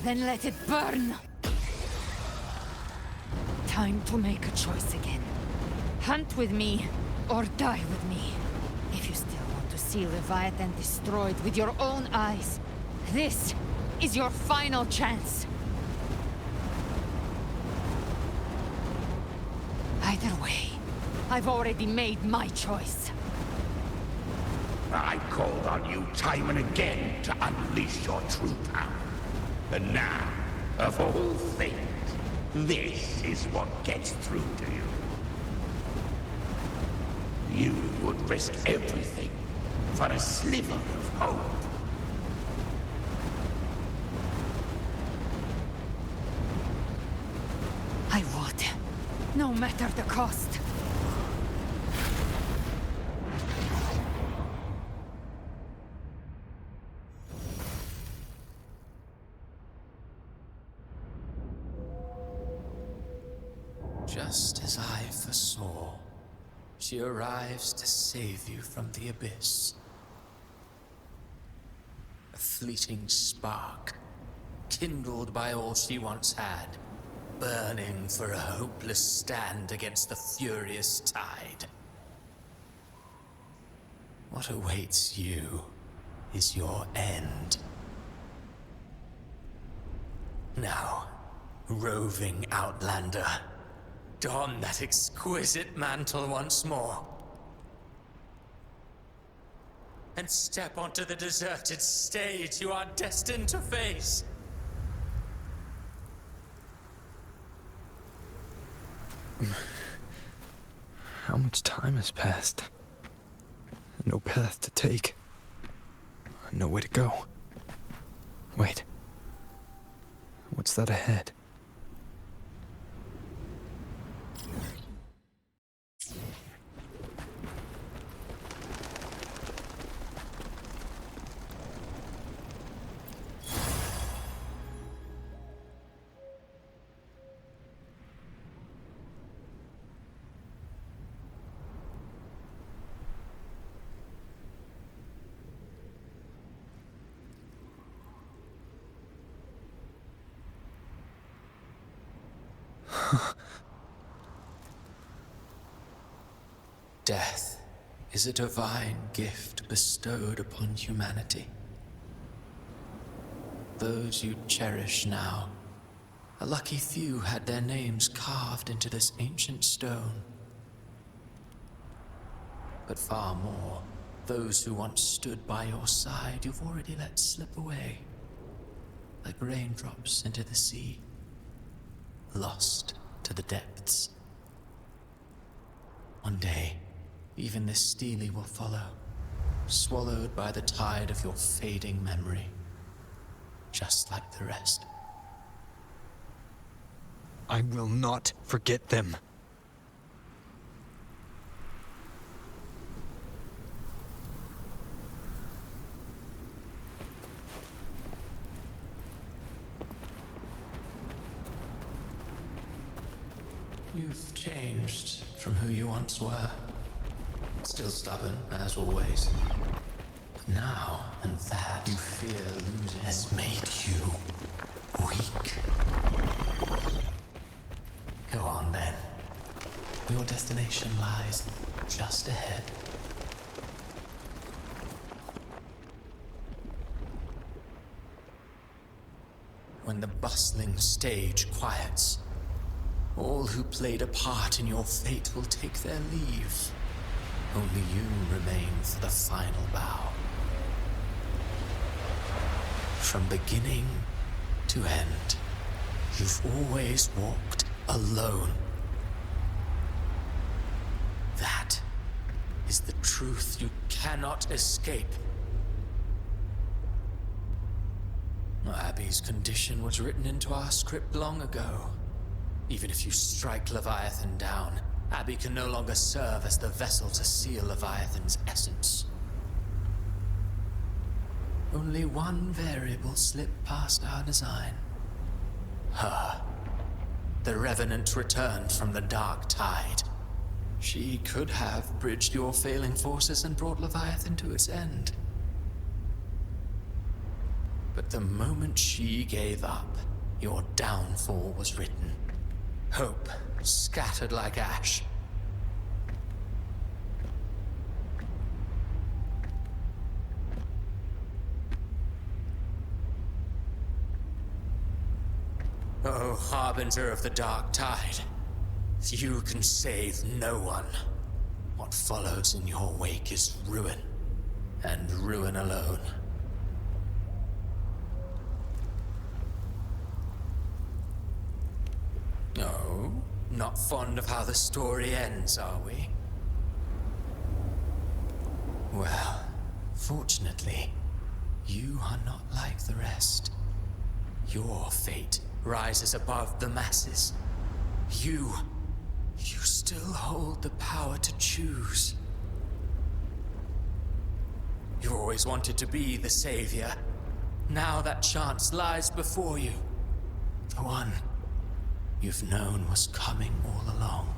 Then let it burn! Time to make a choice again. Hunt with me, or die with me. If you still want to see Leviathan destroyed with your own eyes, this is your final chance. Either way, I've already made my choice. I called on you time and again to unleash your true power. And now, of all things, this is what gets through to you. You would risk everything for a sliver of hope. I would, no matter the cost. Just as I foresaw, she arrives to save you from the abyss. A fleeting spark, kindled by all she once had, burning for a hopeless stand against the furious tide. What awaits you is your end. Now, roving outlander, don that exquisite mantle once more. And step onto the deserted stage you are destined to face. How much time has passed? No path to take. No way to go. Wait. What's that ahead? Death is a divine gift bestowed upon humanity. Those you cherish now, a lucky few had their names carved into this ancient stone. But far more, those who once stood by your side you've already let slip away, like raindrops into the sea, lost to the depths. One day, even this stele will follow, swallowed by the tide of your fading memory, just like the rest. I will not forget them. You've changed from who you once were. Still stubborn, as always. But now, and that you fear losing has made you weak. Go on, then. Your destination lies just ahead. When the bustling stage quiets, all who played a part in your fate will take their leave. Only you remain for the final bow. From beginning to end, you've always walked alone. That is the truth you cannot escape. Abby's condition was written into our script long ago. Even if you strike Leviathan down, Abby can no longer serve as the vessel to seal Leviathan's essence. Only one variable slipped past our design. Her. The Revenant returned from the dark tide. She could have bridged your failing forces and brought Leviathan to its end. But the moment she gave up, your downfall was written. Hope scattered like ash. Oh, harbinger of the dark tide, you can save no one. What follows in your wake is ruin, and ruin alone. No, not fond of how the story ends, are we? Well, fortunately, you are not like the rest. Your fate rises above the masses. You still hold the power to choose. You always wanted to be the savior. Now that chance lies before you. The one you've known was coming all along.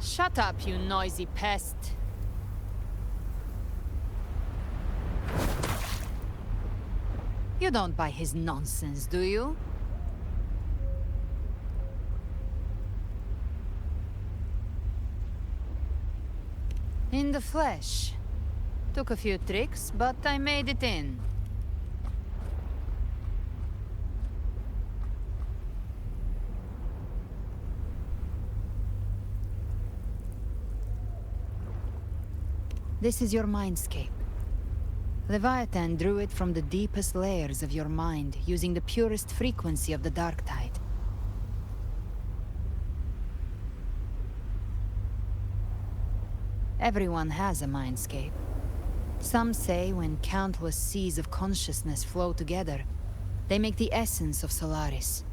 Shut up, you noisy pest. You don't buy his nonsense, do you? In the flesh. Took a few tricks, but I made it in. This is your mindscape. Leviathan drew it from the deepest layers of your mind, using the purest frequency of the dark tide. Everyone has a mindscape. Some say when countless seas of consciousness flow together, they make the essence of Solaris.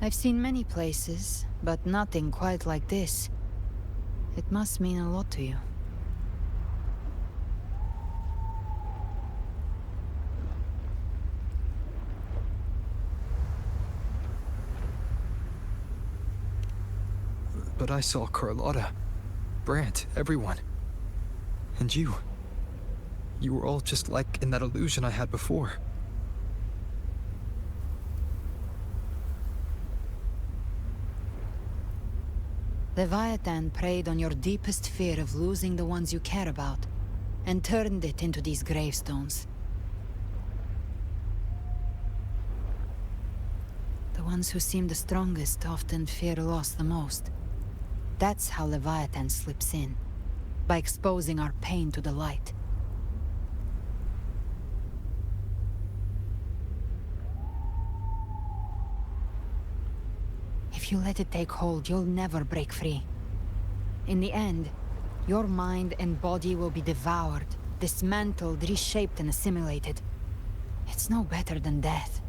I've seen many places, but nothing quite like this. It must mean a lot to you. But I saw Carlotta, Brant, everyone. And you. You were all just like in that illusion I had before. Leviathan preyed on your deepest fear of losing the ones you care about, and turned it into these gravestones. The ones who seem the strongest often fear loss the most. That's how Leviathan slips in, by exposing our pain to the light. If you let it take hold, you'll never break free. In the end, your mind and body will be devoured, dismantled, reshaped, and assimilated. It's no better than death.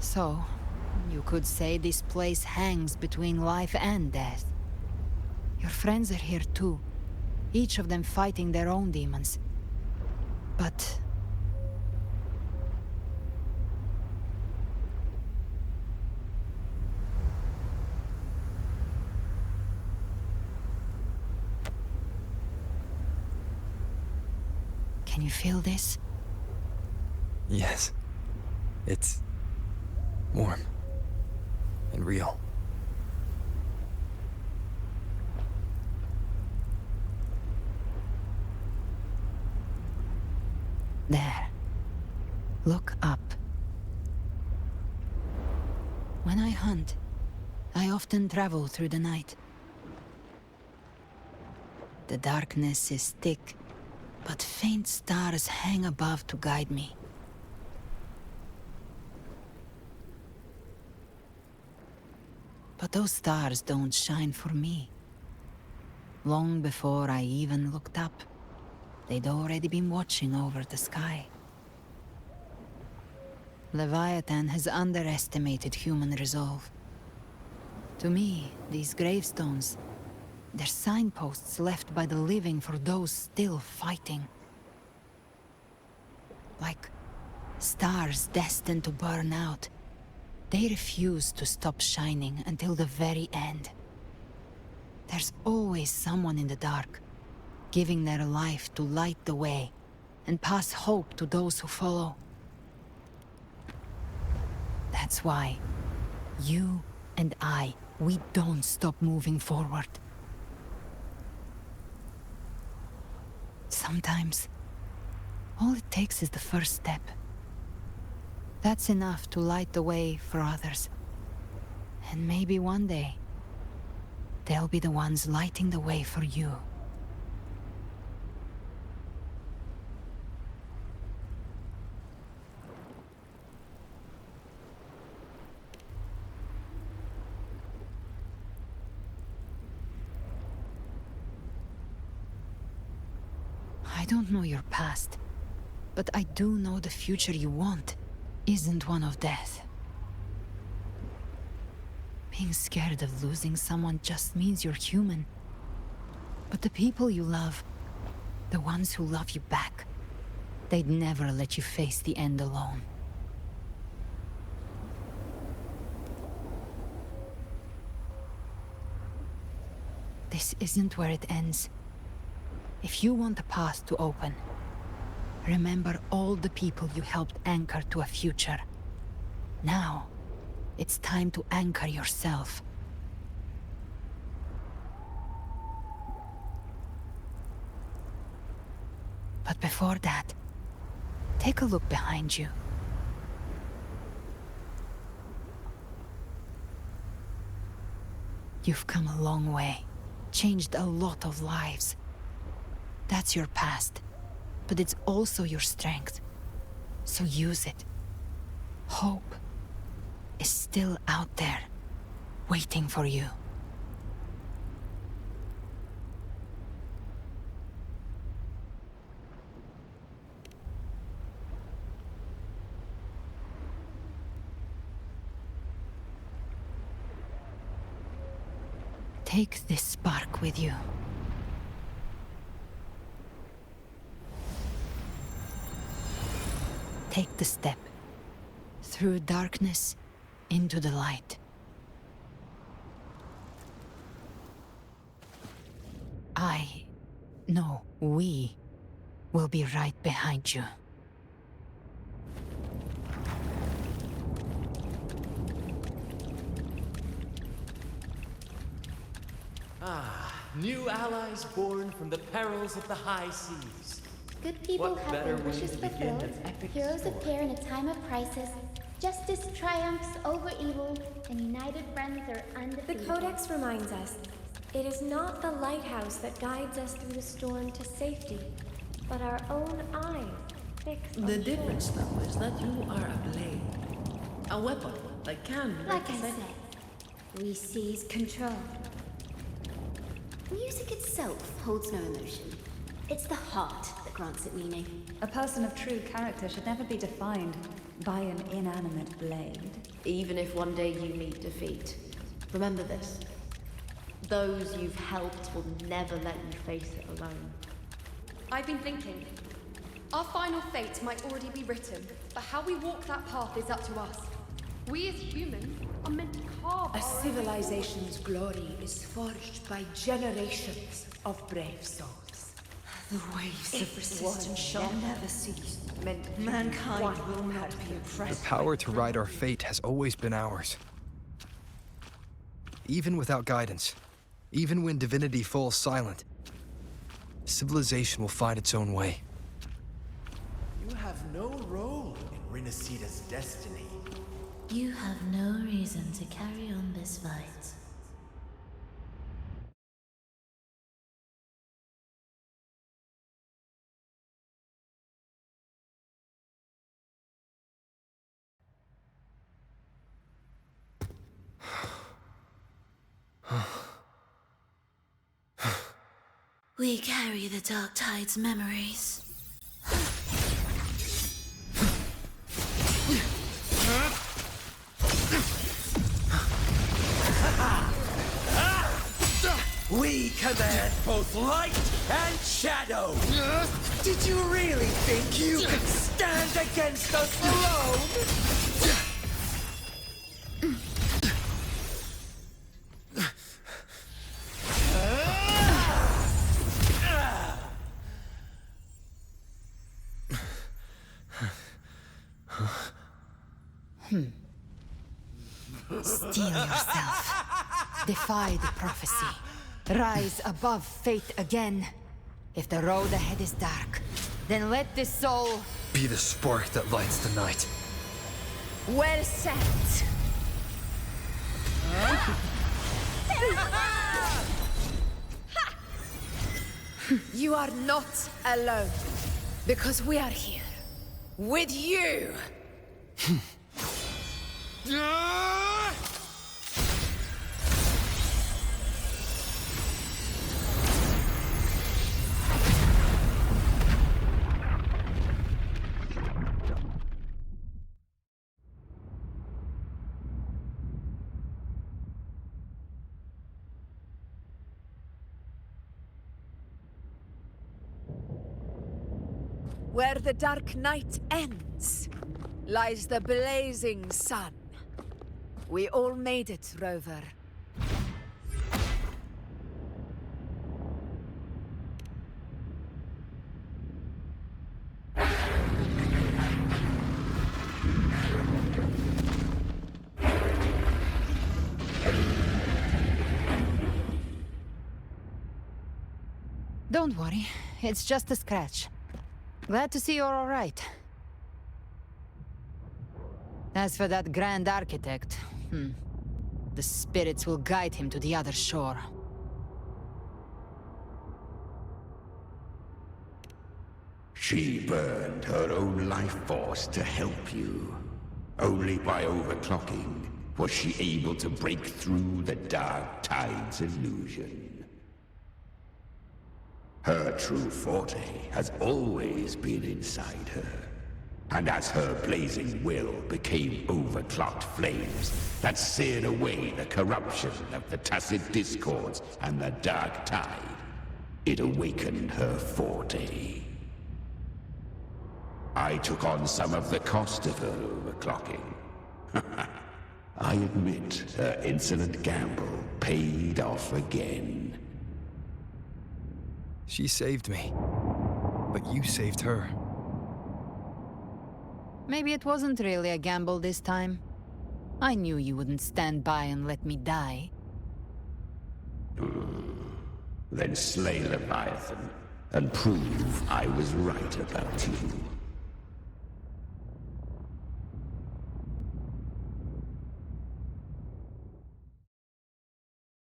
So, you could say this place hangs between life and death. Your friends are here too, each of them fighting their own demons. But... can you feel this? Yes. It's warm and real. There. Look up. When I hunt, I often travel through the night. The darkness is thick, but faint stars hang above to guide me. But those stars don't shine for me. Long before I even looked up, they'd already been watching over the sky. Leviathan has underestimated human resolve. To me, these gravestones, they're signposts left by the living for those still fighting. Like stars destined to burn out, they refuse to stop shining until the very end. There's always someone in the dark, giving their life to light the way and pass hope to those who follow. That's why you and I, we don't stop moving forward. Sometimes, all it takes is the first step. That's enough to light the way for others. And maybe one day, they'll be the ones lighting the way for you. I don't know your past, but I do know the future you want isn't one of death. Being scared of losing someone just means you're human. But the people you love, the ones who love you back, they'd never let you face the end alone. This isn't where it ends. If you want a path to open, remember all the people you helped anchor to a future. Now, it's time to anchor yourself. But before that, take a look behind you. You've come a long way, changed a lot of lives. That's your past, but it's also your strength. So use it. Hope is still out there, waiting for you. Take this spark with you. Take the step. Through darkness, into the light. We will be right behind you. New allies born from the perils of the high seas. Good people What have better their way wishes to begin fulfilled. an epic Heroes story? appear in a time of crisis. Justice triumphs over evil, and united friends are The undefeated. Codex reminds us, it is not the lighthouse that guides us through the storm to safety, but our own eyes fixed on The shore. difference, though, is that you are a blade. A weapon that can Like I represent- said, we seize control. Music itself holds no emotion. It's the heart that grants it meaning. A person of true character should never be defined by an inanimate blade. Even if one day you meet defeat, remember this. Those you've helped will never let you face it alone. I've been thinking. Our final fate might already be written, but how we walk that path is up to us. We as humans are meant to carve A our own civilization's glory is forged by generations of brave souls. The waves of If resistance one shall never never cease. Mankind Mankind will not be The oppressed. power to ride our fate has always been ours. Even without guidance, even when divinity falls silent, civilization will find its own way. You have no role in Renacita's destiny. You have no reason to carry on this fight. We carry the Dark Tide's memories. We command both light and shadow! Did you really think you could stand against us alone? Steel yourself. Defy the prophecy. Rise above fate again. If the road ahead is dark, then let this soul... Be the spark that lights the night. Well said. You are not alone, because we are here with you. Where the dark night ends, lies the blazing sun. We all made it, Rover. Don't worry, it's just a scratch. Glad to see you're all right. As for that Grand Architect, the spirits will guide him to the other shore. She burned her own life force to help you. Only by overclocking was she able to break through the Dark Tide's illusion. Her true forte has always been inside her. And as her blazing will became overclocked flames that seared away the corruption of the Tacit Discords and the Dark Tide, it awakened her forte. I took on some of the cost of her overclocking. I admit her insolent gamble paid off again. She saved me. But you saved her. Maybe it wasn't really a gamble this time. I knew you wouldn't stand by and let me die. Then slay Leviathan, and prove I was right about you.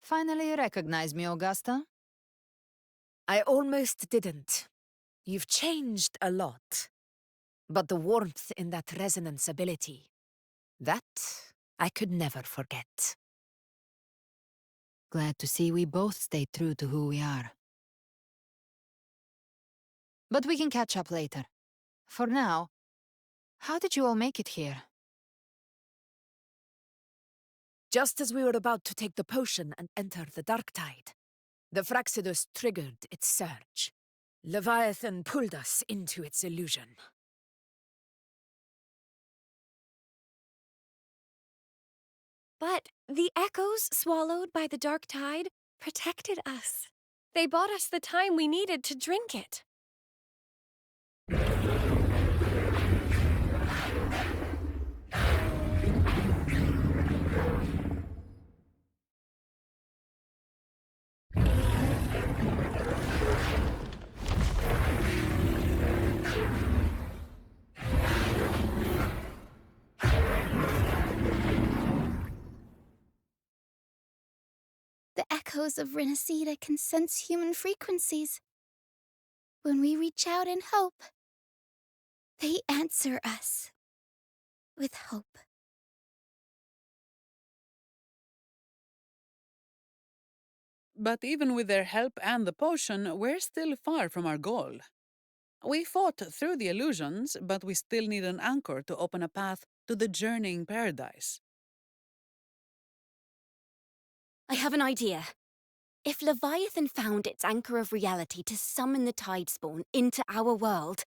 Finally recognize me, Augusta? I almost didn't. You've changed a lot. But the warmth in that resonance ability, that I could never forget. Glad to see we both stay true to who we are. But we can catch up later. For now, how did you all make it here? Just as we were about to take the potion and enter the dark tide, the Fraxidus triggered its surge. Leviathan pulled us into its illusion. But the echoes swallowed by the dark tide protected us. They bought us the time we needed to drink it. The echoes of Renacida can sense human frequencies. When we reach out in hope, they answer us with hope. But even with their help and the potion, we're still far from our goal. We fought through the illusions, but we still need an anchor to open a path to the journeying paradise. I have an idea. If Leviathan found its anchor of reality to summon the Tidespawn into our world,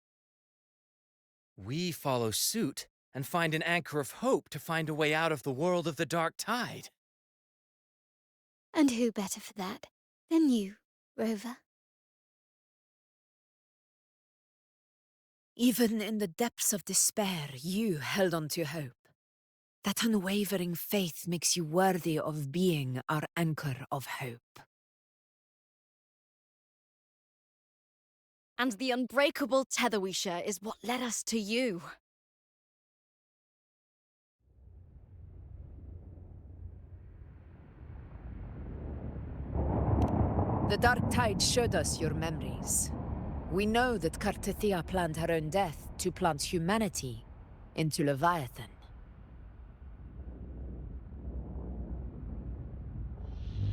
We follow suit and find an anchor of hope to find a way out of the world of the dark tide. And who better for that than you, Rover? Even in the depths of despair, you held on to hope. That unwavering faith makes you worthy of being our anchor of hope. and the unbreakable tether we share is what led us to you. The dark tide showed us your memories. We know that Kartithia planned her own death to plant humanity into Leviathan.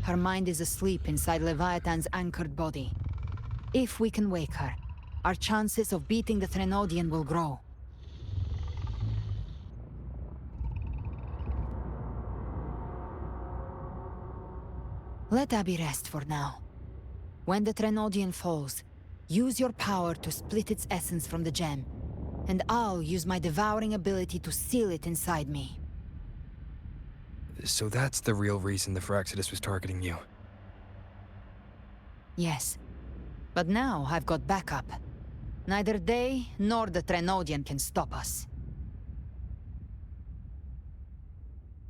Her mind is asleep inside Leviathan's anchored body. If we can wake her, our chances of beating the Threnodian will grow. Let Abby rest for now. When the Threnodian falls, use your power to split its essence from the gem, and I'll use my devouring ability to seal it inside me. So that's the real reason the Fraxidus was targeting you. Yes. But now I've got backup. Neither they nor the Threnodian can stop us.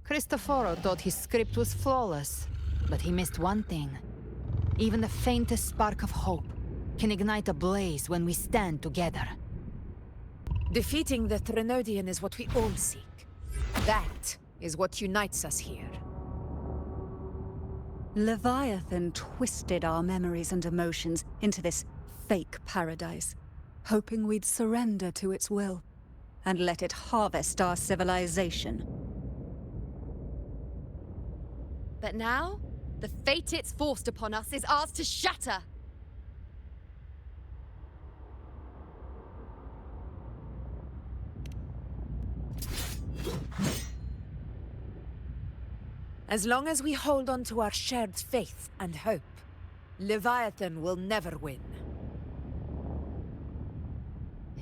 Cristoforo thought his script was flawless, but he missed one thing. Even the faintest spark of hope can ignite a blaze when we stand together. Defeating the Threnodian is what we all seek. That is what unites us here. Leviathan twisted our memories and emotions into this fake paradise, hoping we'd surrender to its will and let it harvest our civilization. But now, the fate it's forced upon us is ours to shatter. As long as we hold on to our shared faith and hope, Leviathan will never win.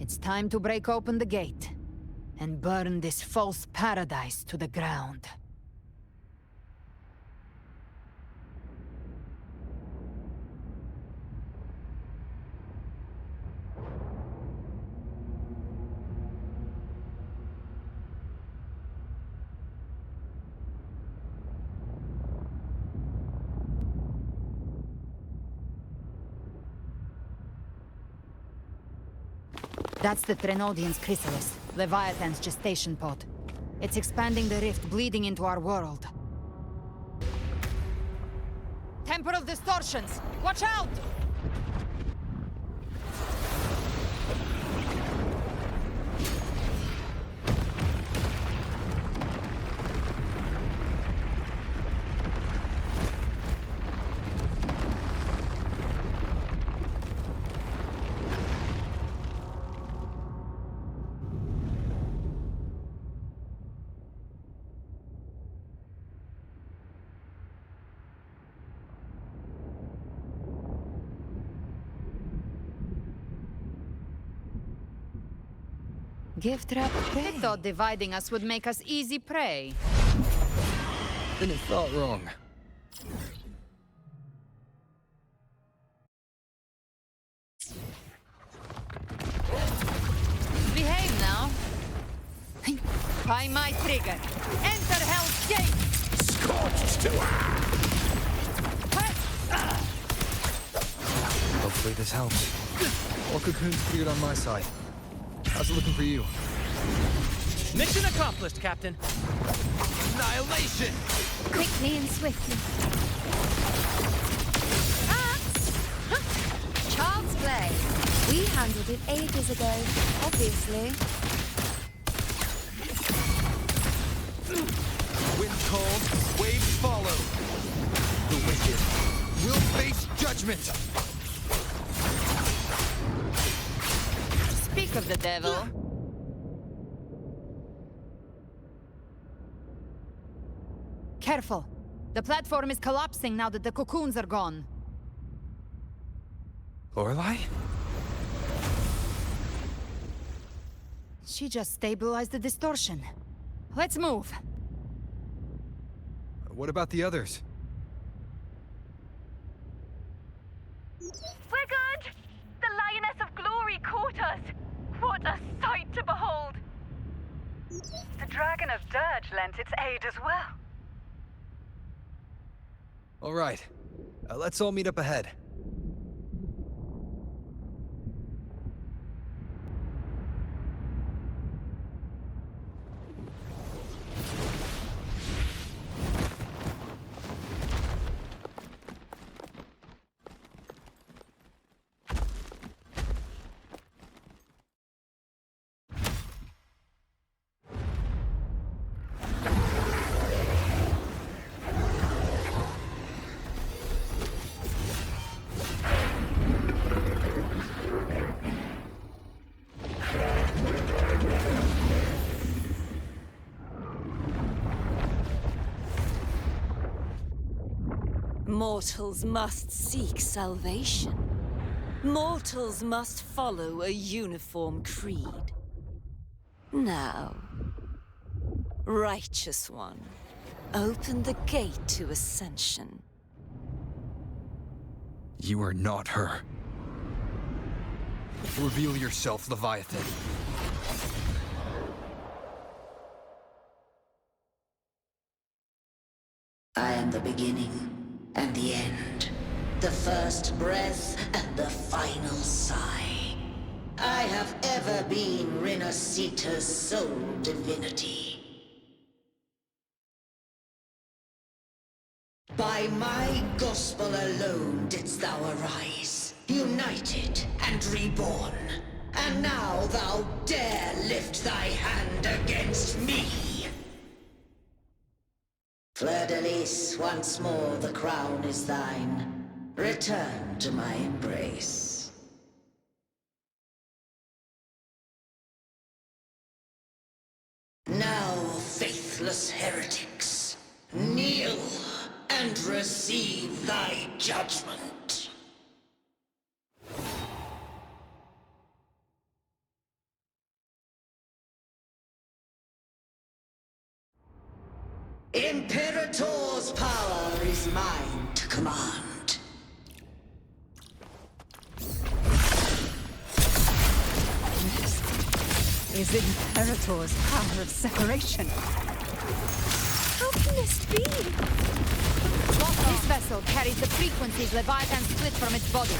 It It's time to break open the gate and burn this false paradise to the ground. That's the Threnodian's chrysalis, Leviathan's gestation pod. It's expanding the rift, bleeding into our world. Temporal distortions! Watch out! Gift wrap prey. I thought dividing us would make us easy prey. Then it felt wrong. Behave now. By my trigger. Enter Hell's Gate! Scorched to Hopefully this helps. All cocoons cleared on my side. How's it looking for you? Mission accomplished, Captain. annihilation! Quickly and swiftly. Child's play. We handled it ages ago, obviously. Wind calls, waves follow. The wicked will face judgment. Speak of the devil. Careful. The platform is collapsing now that the cocoons are gone. Lorelei? She just stabilized the distortion. Let's move. What about the others? We're good! The Lioness of Glory caught us! What a sight to behold! The Dragon of Dirge lent its aid as well. All right. Let's all meet up ahead. Mortals must seek salvation. Mortals must follow a uniform creed. Now, Righteous One, open the gate to ascension. You are not her. Reveal yourself, Leviathan. I am the beginning and the end, the first breath and the final sigh. I have ever been Renacita's sole divinity. By my gospel alone didst thou arise, united and reborn. And now thou dare lift thy hand against me! Fleur-de-Lis, once more the crown is thine. Return to my embrace. Now, faithless heretics, kneel and receive thy judgment. Imperator's power is mine to command. Is Imperator's power of separation? How can this be? This vessel carries the frequencies Leviathan split from its body.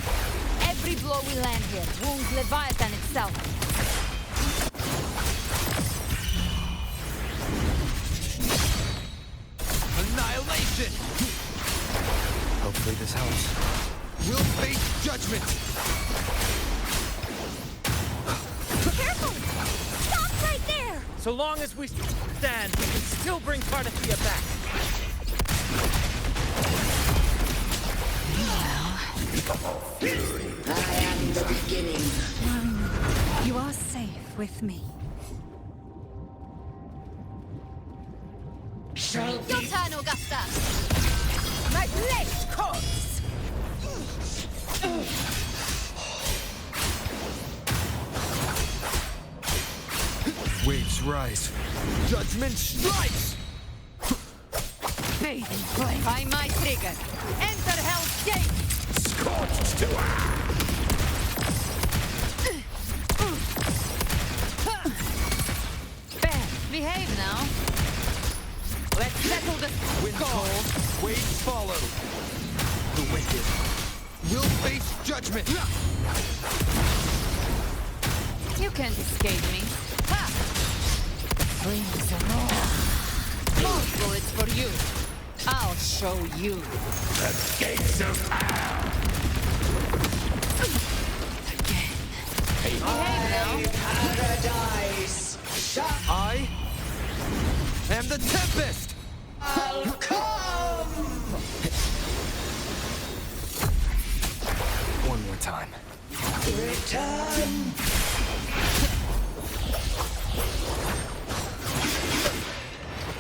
Every blow we land here wounds Leviathan itself. Annihilation! Hopefully this helps. We'll face judgment! Careful! Stop right there! So long as we stand, we can still bring Cardathia back. I am the beginning. You are safe with me. Your turn, Augusta! My blade calls! Waves rise. Judgment strikes! Bathe in flame. By my trigger. Enter Hell's Gate! Scorched to Ben, behave now. Let's settle the Wind calls, waves follow. The wicked will face judgment. You can't escape me. Ha! The flames are more. More bullets for you. I'll show you. The gates of hell! Again. My paradise. I am the Tempest! I'll come! One more time. Return!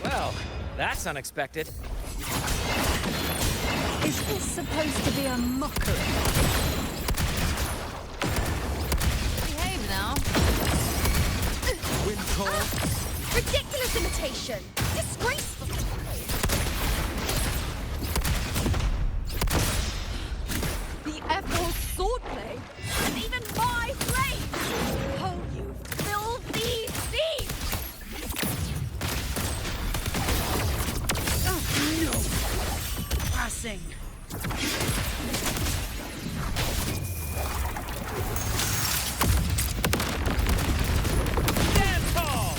Well, that's unexpected. Is this supposed to be a mockery? Behave now. Wind calls. Ridiculous imitation! Disgraceful! The F-Hole swordplay! And even my blade! Oh, you filthy thief! Oh, no! Passing. Dance hall!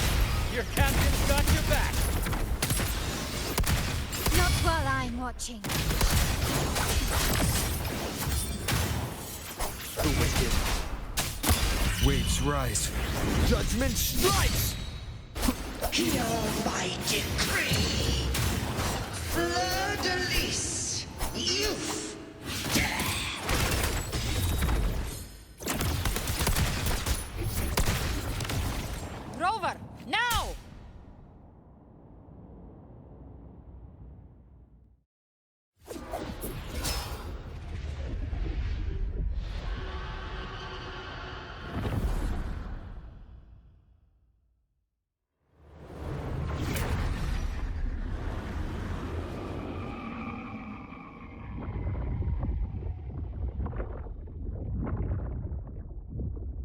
Your captain's got your back. Not while I'm watching. The wicked. Waves rise. Judgment strikes! Hear my decree. Fleur de lis. Youth. Rover, now!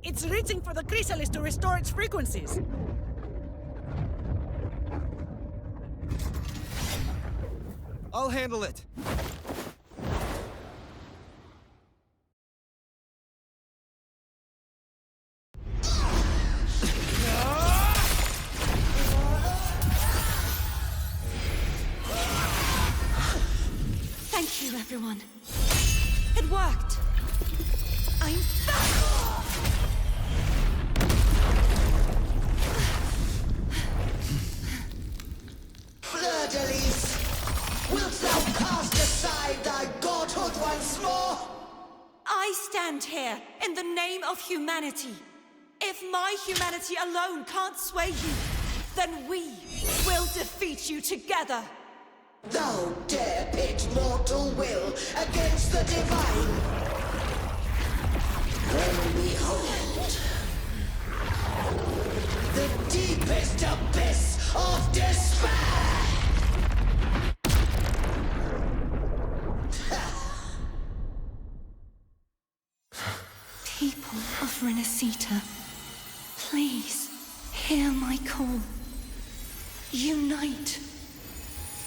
It's reaching for the chrysalis to restore its frequencies. I'll handle it. Thank you, everyone. It worked! I'm back! Fleur de lis. Wilt thou cast aside thy godhood once more? I stand here in the name of humanity. If my humanity alone can't sway you, then we will defeat you together. Thou dare pit mortal will against the divine. Then behold, the deepest abyss of despair. Sita, please hear my call. Unite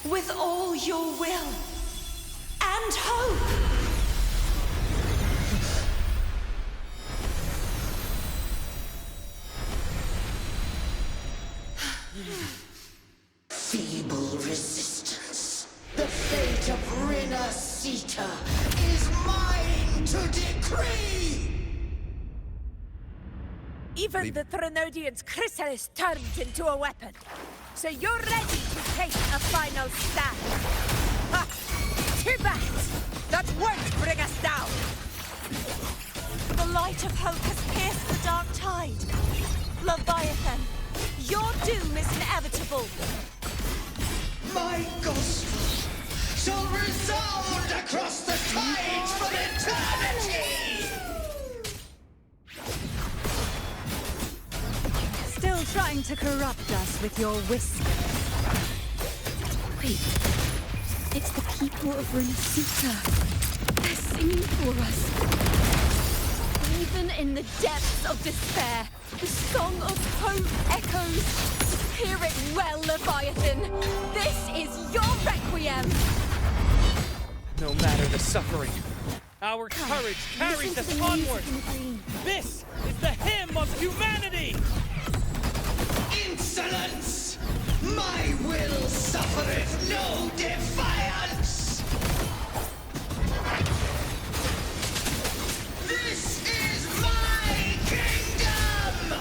with all your will and hope. Feeble resistance. The fate of Rina Sita is mine to decree! Even the Threnodian's chrysalis turned into a weapon. So you're ready to take a final stand. Ha! Too bad! That won't bring us down! The light of hope has pierced the dark tide. Leviathan, your doom is inevitable. My gospel shall resound across the tides for eternity! Still trying to corrupt us with your whispers. Wait. It's the people of Renasita. They're singing for us. Even in the depths of despair, the song of hope echoes. Hear it well, Leviathan. This is your requiem. No matter the suffering, our courage carries us onward. This is the hymn of humanity. Insolence! My will suffereth no defiance! This is my kingdom!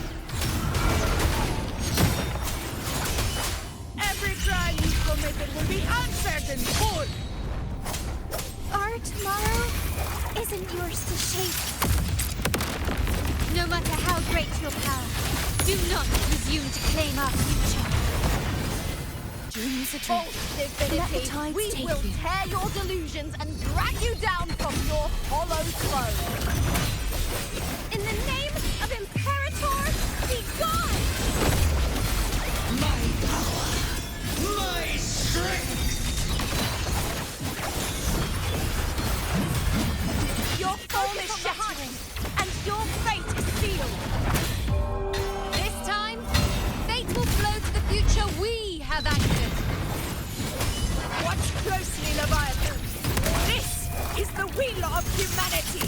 Every crime you've committed will be answered in full! Our tomorrow isn't yours to shape. No matter how great your power, do not presume to claim our future. Dreams are False divinity, we will tear your delusions and drag you down from your hollow throne. In the name of Imperator, be gone! My power! My strength! Your form is shattering, and your fate is sealed. This time, fate will flow to the future we have anchored. Watch closely, Leviathan. This is the will of humanity.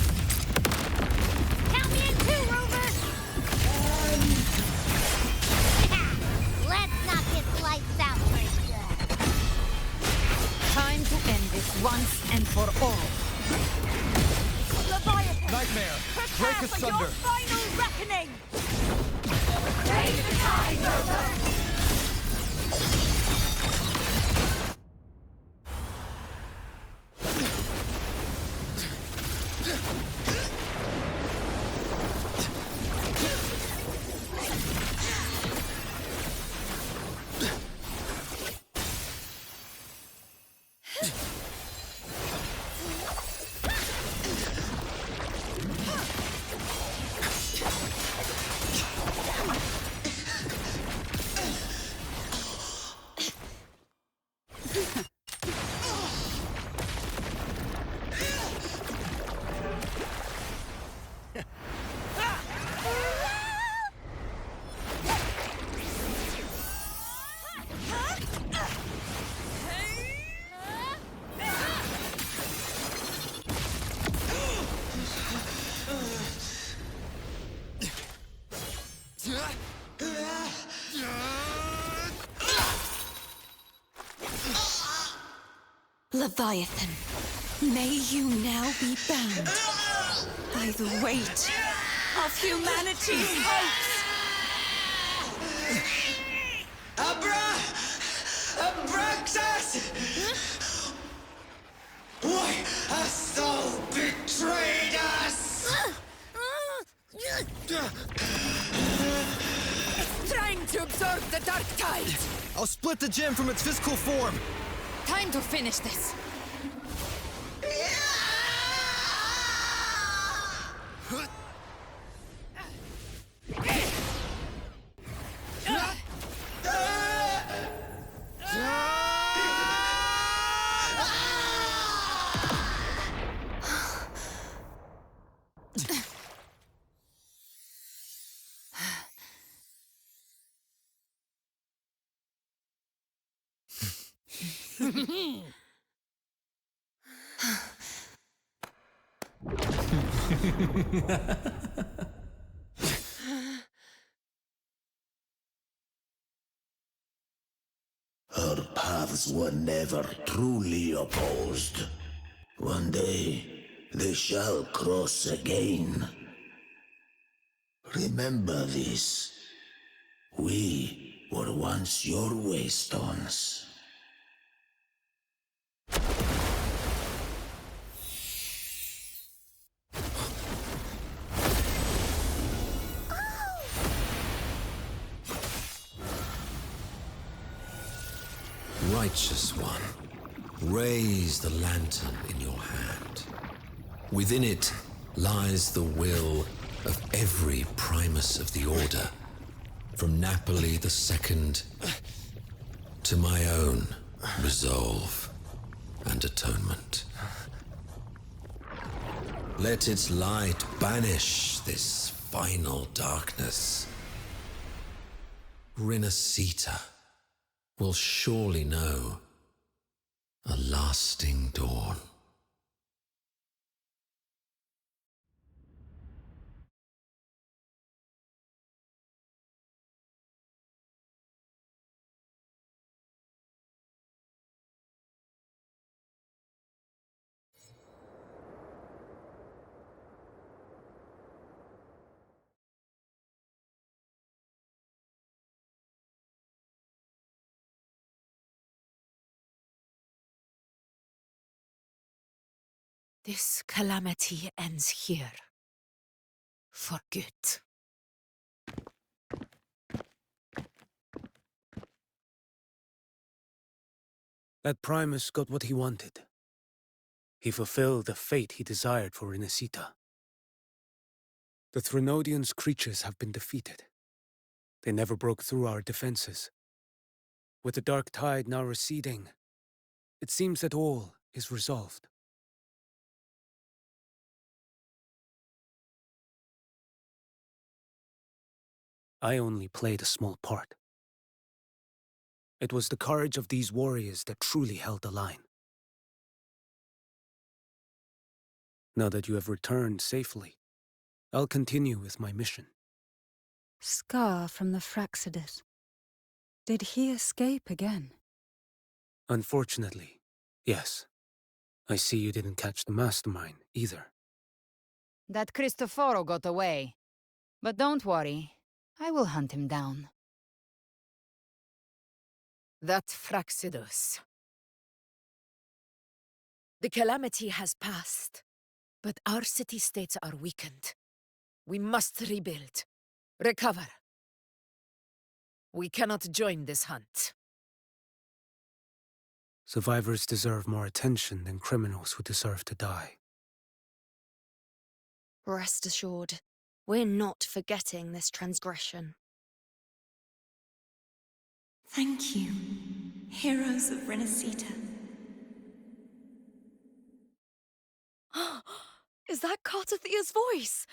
Count me in too, Rover! Let's not get lights out right there. Time to end this once and for all. Leviathan, Nightmare! prepare Break for your asunder! final reckoning. Take the tide, Rover! Leviathan, may you now be bound by the weight of humanity's hopes. Abraxas! Why hast thou betrayed us? It's trying to absorb the dark tide. I'll split the gem from its physical form. Time to finish this. Our paths were never truly opposed. One day, they shall cross again. Remember this. We were once your waystones. Righteous One, raise the lantern in your hand. Within it lies the will of every Primus of the Order, from Napoli II to my own resolve and atonement. Let its light banish this final darkness. Rinascita will surely know a lasting dawn. This calamity ends here. For good. That Primus got what he wanted. He fulfilled the fate he desired for Rinascita. The Threnodians' creatures have been defeated. They never broke through our defenses. With the dark tide now receding, it seems that all is resolved. I only played a small part. It was the courage of these warriors that truly held the line. Now that you have returned safely, I'll continue with my mission. Scar from the Fraxidus. Did he escape again? Unfortunately, yes. I see you didn't catch the mastermind either. That Cristoforo got away. But don't worry, I will hunt him down. That Fraxidus. The calamity has passed, but our city-states are weakened. We must rebuild. Recover. We cannot join this hunt. Survivors deserve more attention than criminals who deserve to die. Rest assured, we're not forgetting this transgression. Thank you, heroes of Rinascita. Is that Cartathia's voice?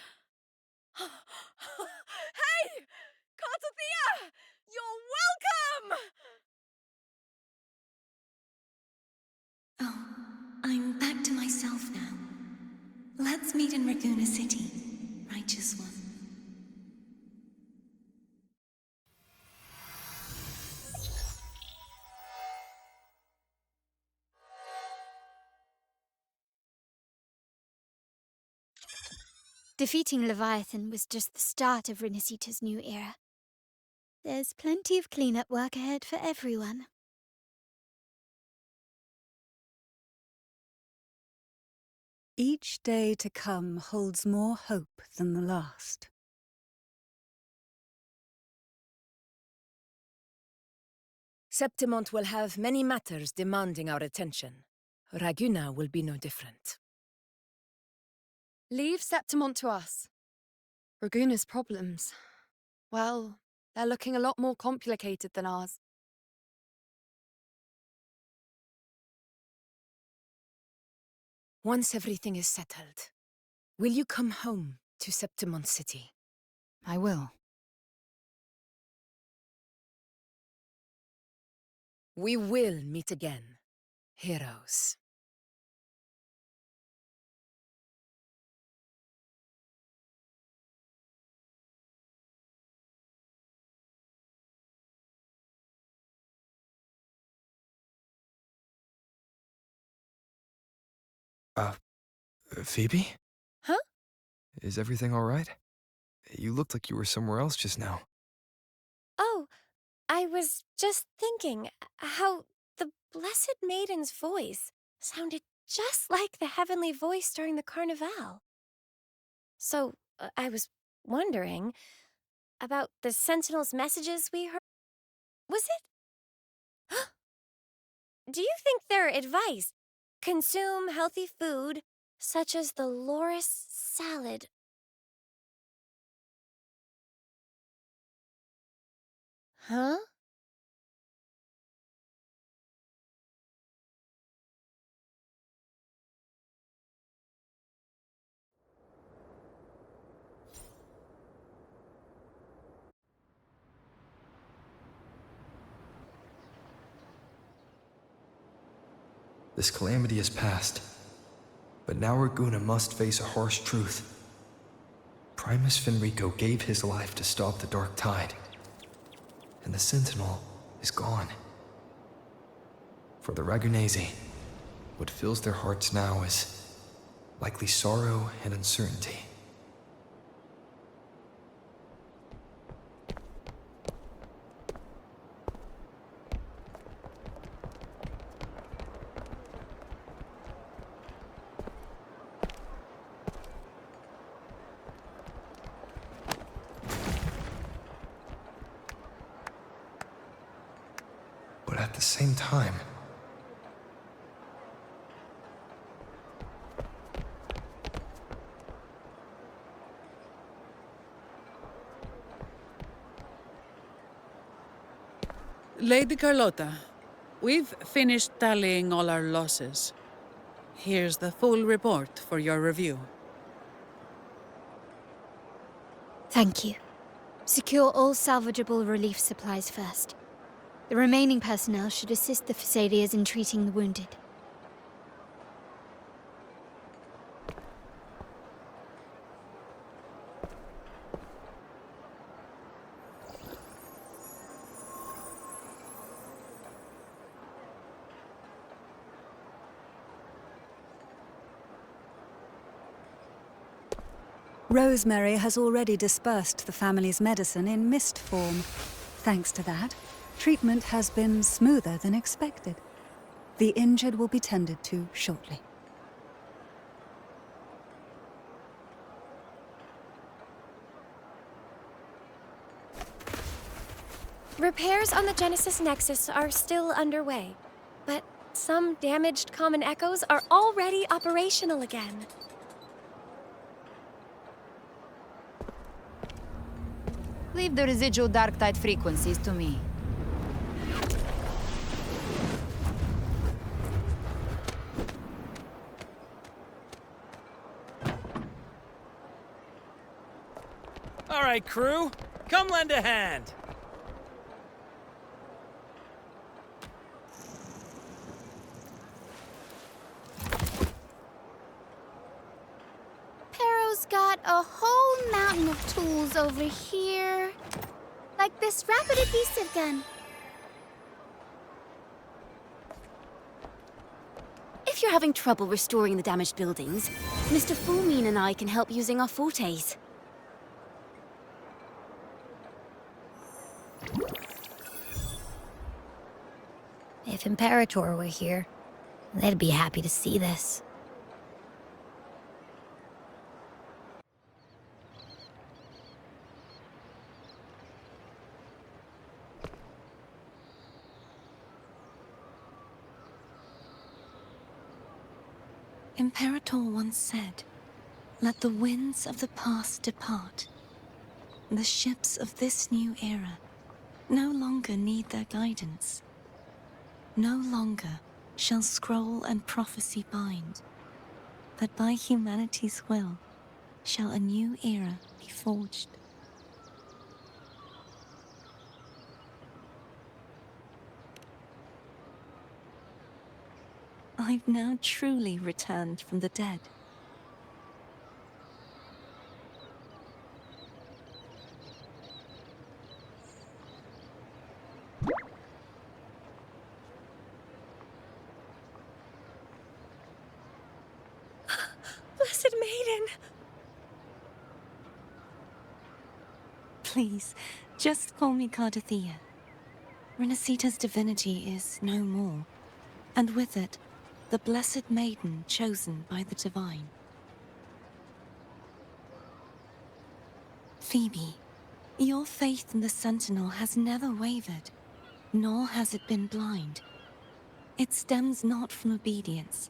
Hey! Cartathia! You're welcome! Oh, I'm back to myself now. Let's meet in Raguna City, Righteous One. Defeating Leviathan was just the start of Rinascita's new era. There's plenty of cleanup work ahead for everyone. Each day to come holds more hope than the last. Septimont will have many matters demanding our attention. Raguna will be no different. Leave Septimont to us. Raguna's problems, well, they're looking a lot more complicated than ours. Once everything is settled, will you come home to Septimont City? I will. We will meet again. heroes. Phoebe? Huh? Is everything all right? You looked like you were somewhere else just now. Oh, I was just thinking how the Blessed Maiden's voice sounded just like the heavenly voice during the Carnival. So, I was wondering about the Sentinel's messages we heard. Was it? Do you think their advice, consume healthy food, such as the loris salad? Huh? This calamity is past, but now Raguna must face a harsh truth. Primus Fenrico gave his life to stop the Dark Tide, and the Sentinel is gone. For the Ragunesi, what fills their hearts now is likely sorrow and uncertainty. But at the same time, Lady Carlotta, we've finished tallying all our losses. Here's the full report for your review. Thank you. Secure all salvageable relief supplies first. The remaining personnel should assist the Phasaelias in treating the wounded. Rosemary has already dispersed the family's medicine in mist form. Thanks to that, treatment has been smoother than expected. The injured will be tended to shortly. Repairs on the Genesis Nexus are still underway, but some damaged common echoes are already operational again. Leave the residual dark tide frequencies to me. All right, crew, come lend a hand. Pero's got a whole mountain of tools over here. Like this rapid adhesive gun. If you're having trouble restoring the damaged buildings, Mr. Fulmine and I can help using our fortes. If Imperator were here, they'd be happy to see this. Imperator once said, "Let the winds of the past depart. The ships of this new era no longer need their guidance. No longer shall scroll and prophecy bind, but by humanity's will shall a new era be forged." I've now truly returned from the dead. Blessed Maiden! Please, just call me Cardathea. Renacita's divinity is no more, and with it, the Blessed Maiden chosen by the Divine. Phoebe, your faith in the Sentinel has never wavered, nor has it been blind. It stems not from obedience,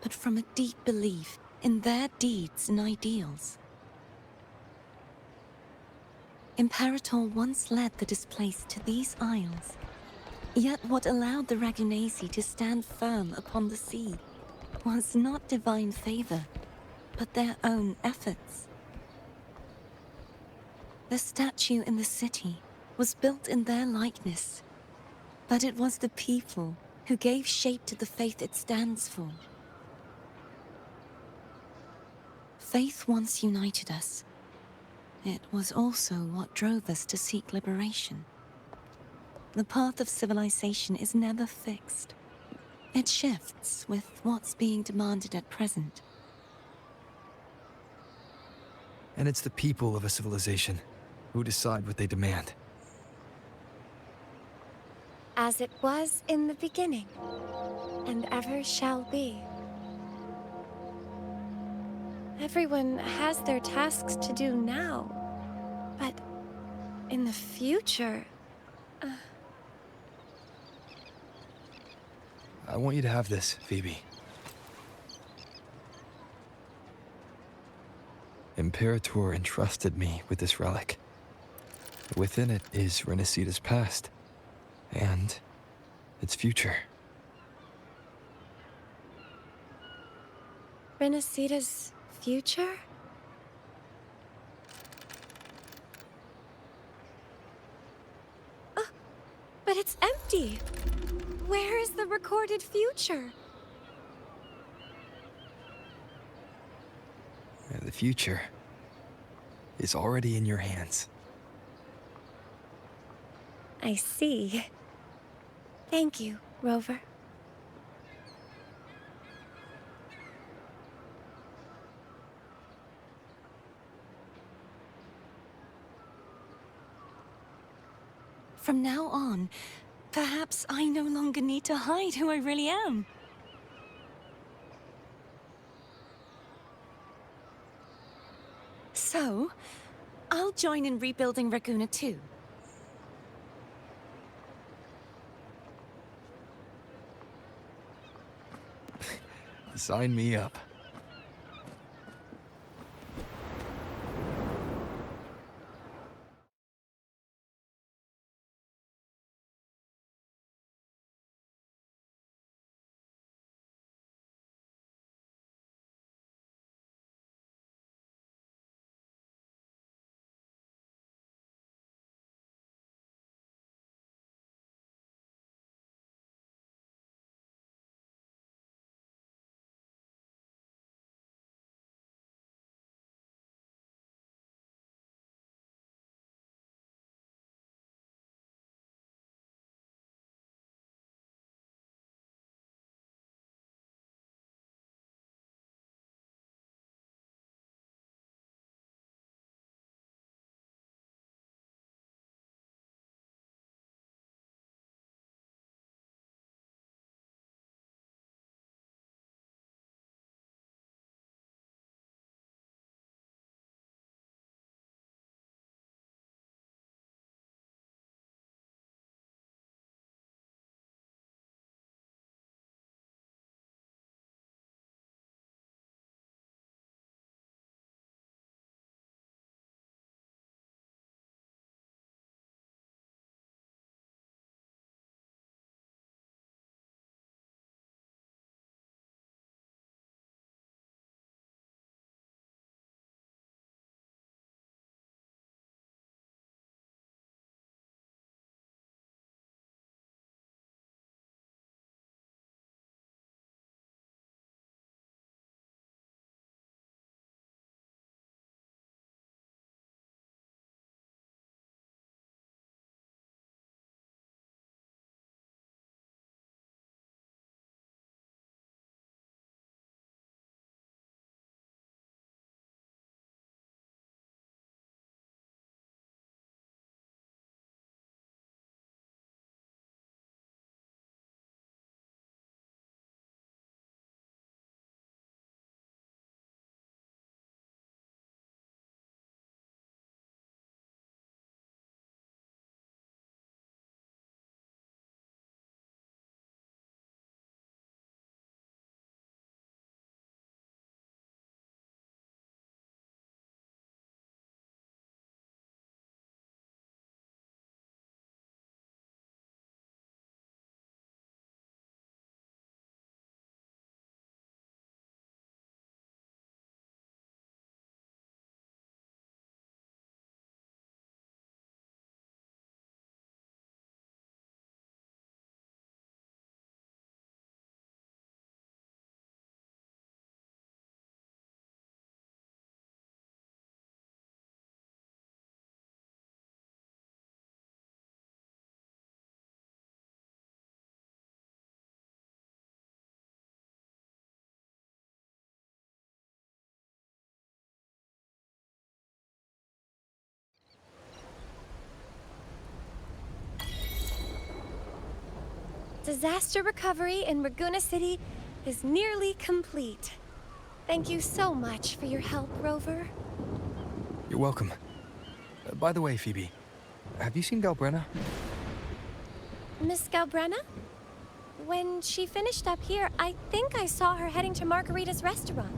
but from a deep belief in their deeds and ideals. Imperator once led the displaced to these isles, yet what allowed the Ragunasi to stand firm upon the sea was not divine favor, but their own efforts. The statue in the city was built in their likeness, but it was the people who gave shape to the faith it stands for. Faith once united us. It was also what drove us to seek liberation. The path of civilization is never fixed. It shifts with what's being demanded at present. And it's the people of a civilization who decide what they demand. As it was in the beginning, and ever shall be. Everyone has their tasks to do now, but in the future... I want you to have this, Phoebe. Imperator entrusted me with this relic. Within it is Renacita's past, and its future. Renacita's future? But it's empty! Where is the recorded future? The future is already in your hands. I see. Thank you, Rover. From now on, perhaps I no longer need to hide who I really am. So, I'll join in rebuilding Raguna too. Sign me up. Disaster recovery in Raguna City is nearly complete. Thank you so much for your help, Rover. You're welcome. By the way, Phoebe, have you seen Galbrenna? Miss Galbrenna? When she finished up here, I think I saw her heading to Margarita's restaurant.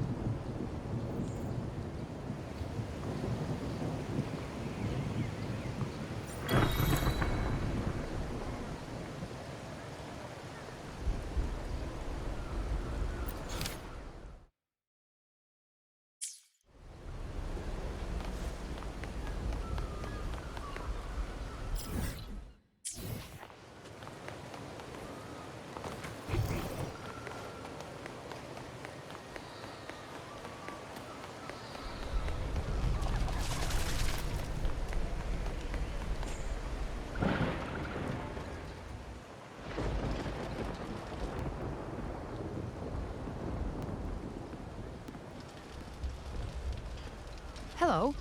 Hello.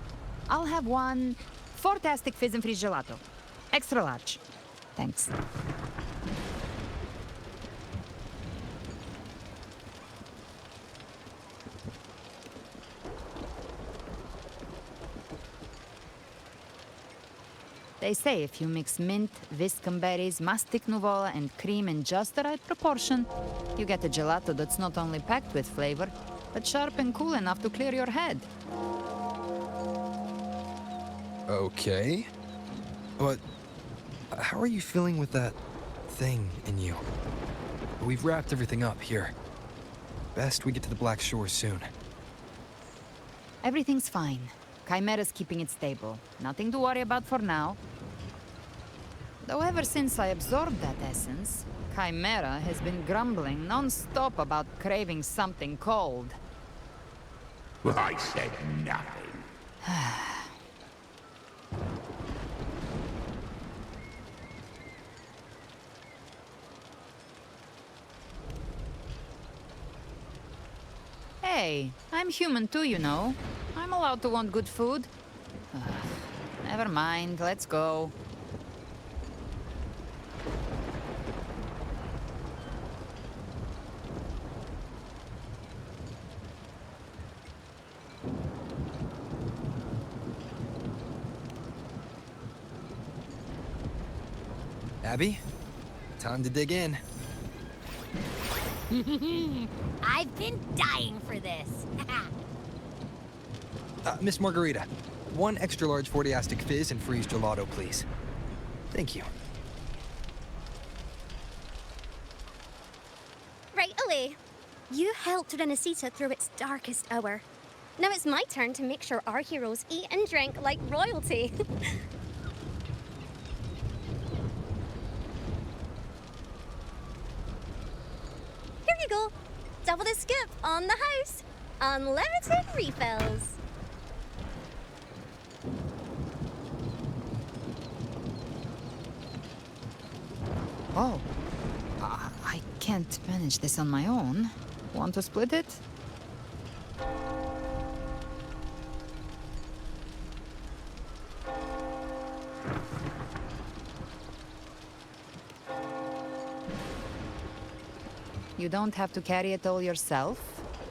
I'll have one fantastic fizz and freeze gelato. Extra large. Thanks. They say if you mix mint, viscum berries, mastic nuvola, and cream in just the right proportion, you get a gelato that's not only packed with flavor, but sharp and cool enough to clear your head. Okay. But how are you feeling with that thing in you? We've wrapped everything up here. Best we get to the Black Shore soon. Everything's fine. Chimera's keeping it stable. Nothing to worry about for now. Though ever since I absorbed that essence, Chimera has been grumbling non-stop about craving something cold. I said nothing. Hey, I'm human too, you know. I'm allowed to want good food. Never mind, let's go. Abby, time to dig in. I've been dying for this. Miss Margarita, one extra large Fortiastic fizz and freeze gelato, please. Thank you. Right away. You helped Renesita through its darkest hour. Now it's my turn to make sure our heroes eat and drink like royalty. Here you go. Double the scoop on the house. Unlimited refills. Oh. I can't manage this on my own. Want to split it? You don't have to carry it all yourself.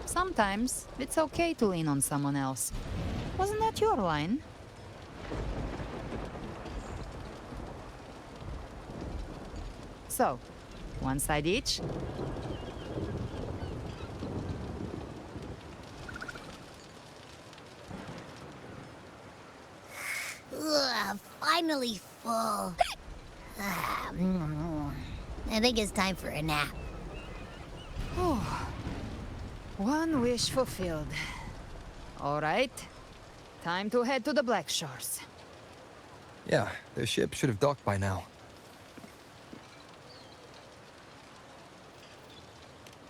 Sometimes it's okay to lean on someone else. Wasn't that your line? So, one side each? Ugh, finally full. I think it's time for a nap. One wish fulfilled. All right. Time to head to the Black Shores. Yeah, the ship should have docked by now.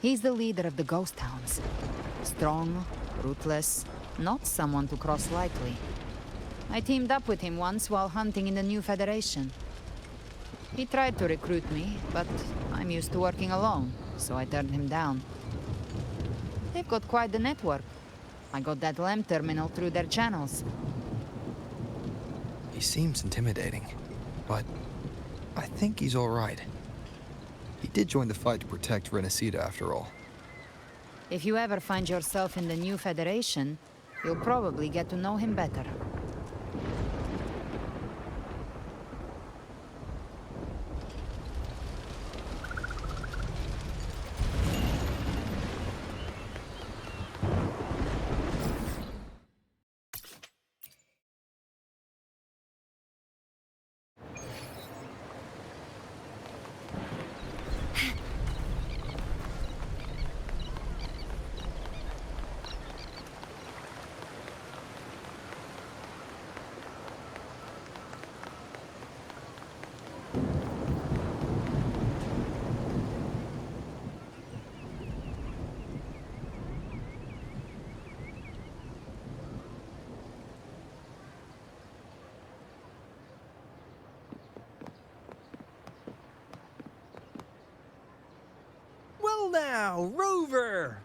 He's the leader of the ghost towns. Strong, ruthless, not someone to cross lightly. I teamed up with him once while hunting in the new Federation. He tried to recruit me, but I'm used to working alone, so I turned him down. They've got quite the network. I got that LEM terminal through their channels. He seems intimidating, but I think he's all right. He did join the fight to protect Renacida after all. If you ever find yourself in the new Federation, you'll probably get to know him better. Well now, Rover!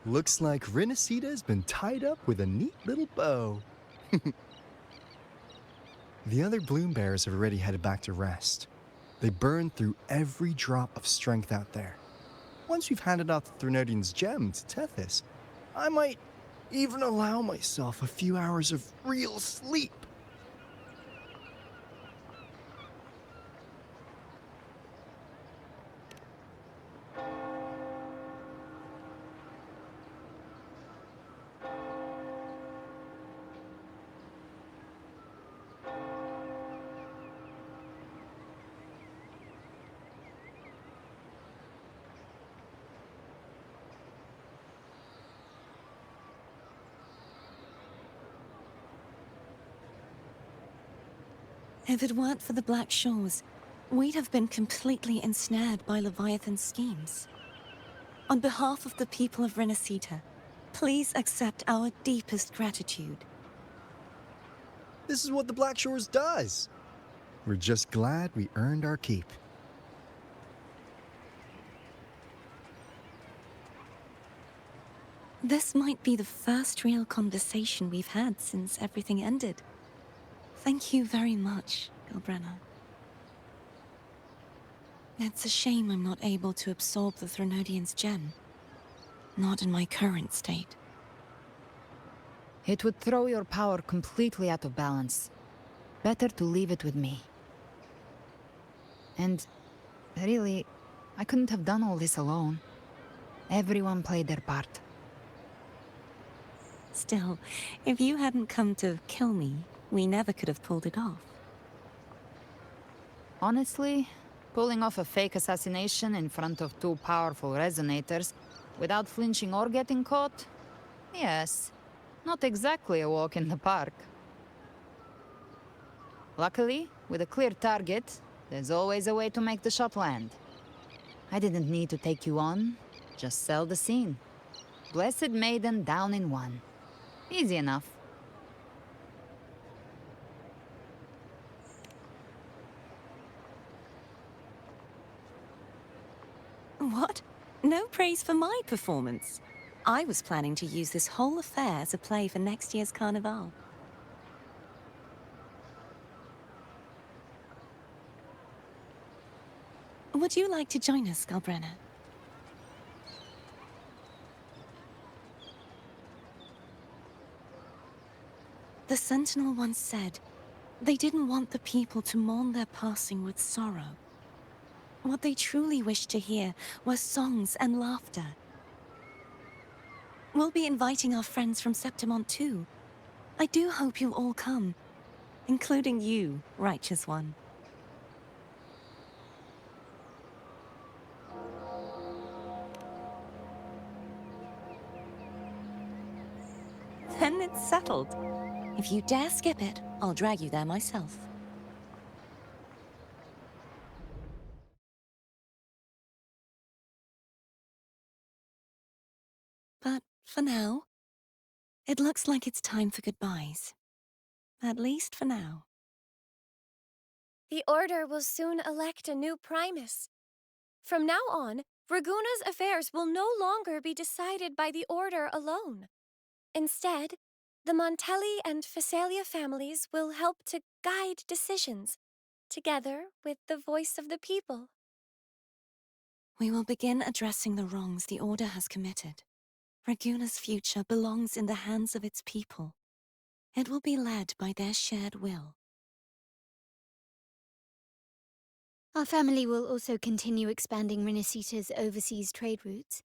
Looks like Renacita's been tied up with a neat little bow. The other Bloom Bears have already headed back to rest. They burned through every drop of strength out there. Once we've handed out the Threnodian's gem to Tethys, I might even allow myself a few hours of real sleep. If it weren't for the Black Shores, we'd have been completely ensnared by Leviathan's schemes. On behalf of the people of Renacita, please accept our deepest gratitude. This is what the Black Shores does. We're just glad we earned our keep. This might be the first real conversation we've had since everything ended. Thank you very much, Galbrenna. It's a shame I'm not able to absorb the Threnodian's gem. Not in my current state. It would throw your power completely out of balance. Better to leave it with me. And really, I couldn't have done all this alone. Everyone played their part. Still, if you hadn't come to kill me, we never could have pulled it off. Honestly, pulling off a fake assassination in front of two powerful resonators without flinching or getting caught? Yes, not exactly a walk in the park. Luckily, with a clear target, there's always a way to make the shot land. I didn't need to take you on, just sell the scene. Blessed Maiden down in one. Easy enough. What? No praise for my performance. I was planning to use this whole affair as a play for next year's Carnival. Would you like to join us, Galbrenna? The Sentinel once said, they didn't want the people to mourn their passing with sorrow. What they truly wished to hear were songs and laughter. We'll be inviting our friends from Septimont too. I do hope you'll all come, including you, Righteous One. Then it's settled. If you dare skip it, I'll drag you there myself. But for now, it looks like it's time for goodbyes. At least for now. The Order will soon elect a new Primus. From now on, Raguna's affairs will no longer be decided by the Order alone. Instead, the Montelli and Phasalia families will help to guide decisions, together with the voice of the people. We will begin addressing the wrongs the Order has committed. Raguna's future belongs in the hands of its people. It will be led by their shared will. Our family will also continue expanding Rinasita's overseas trade routes.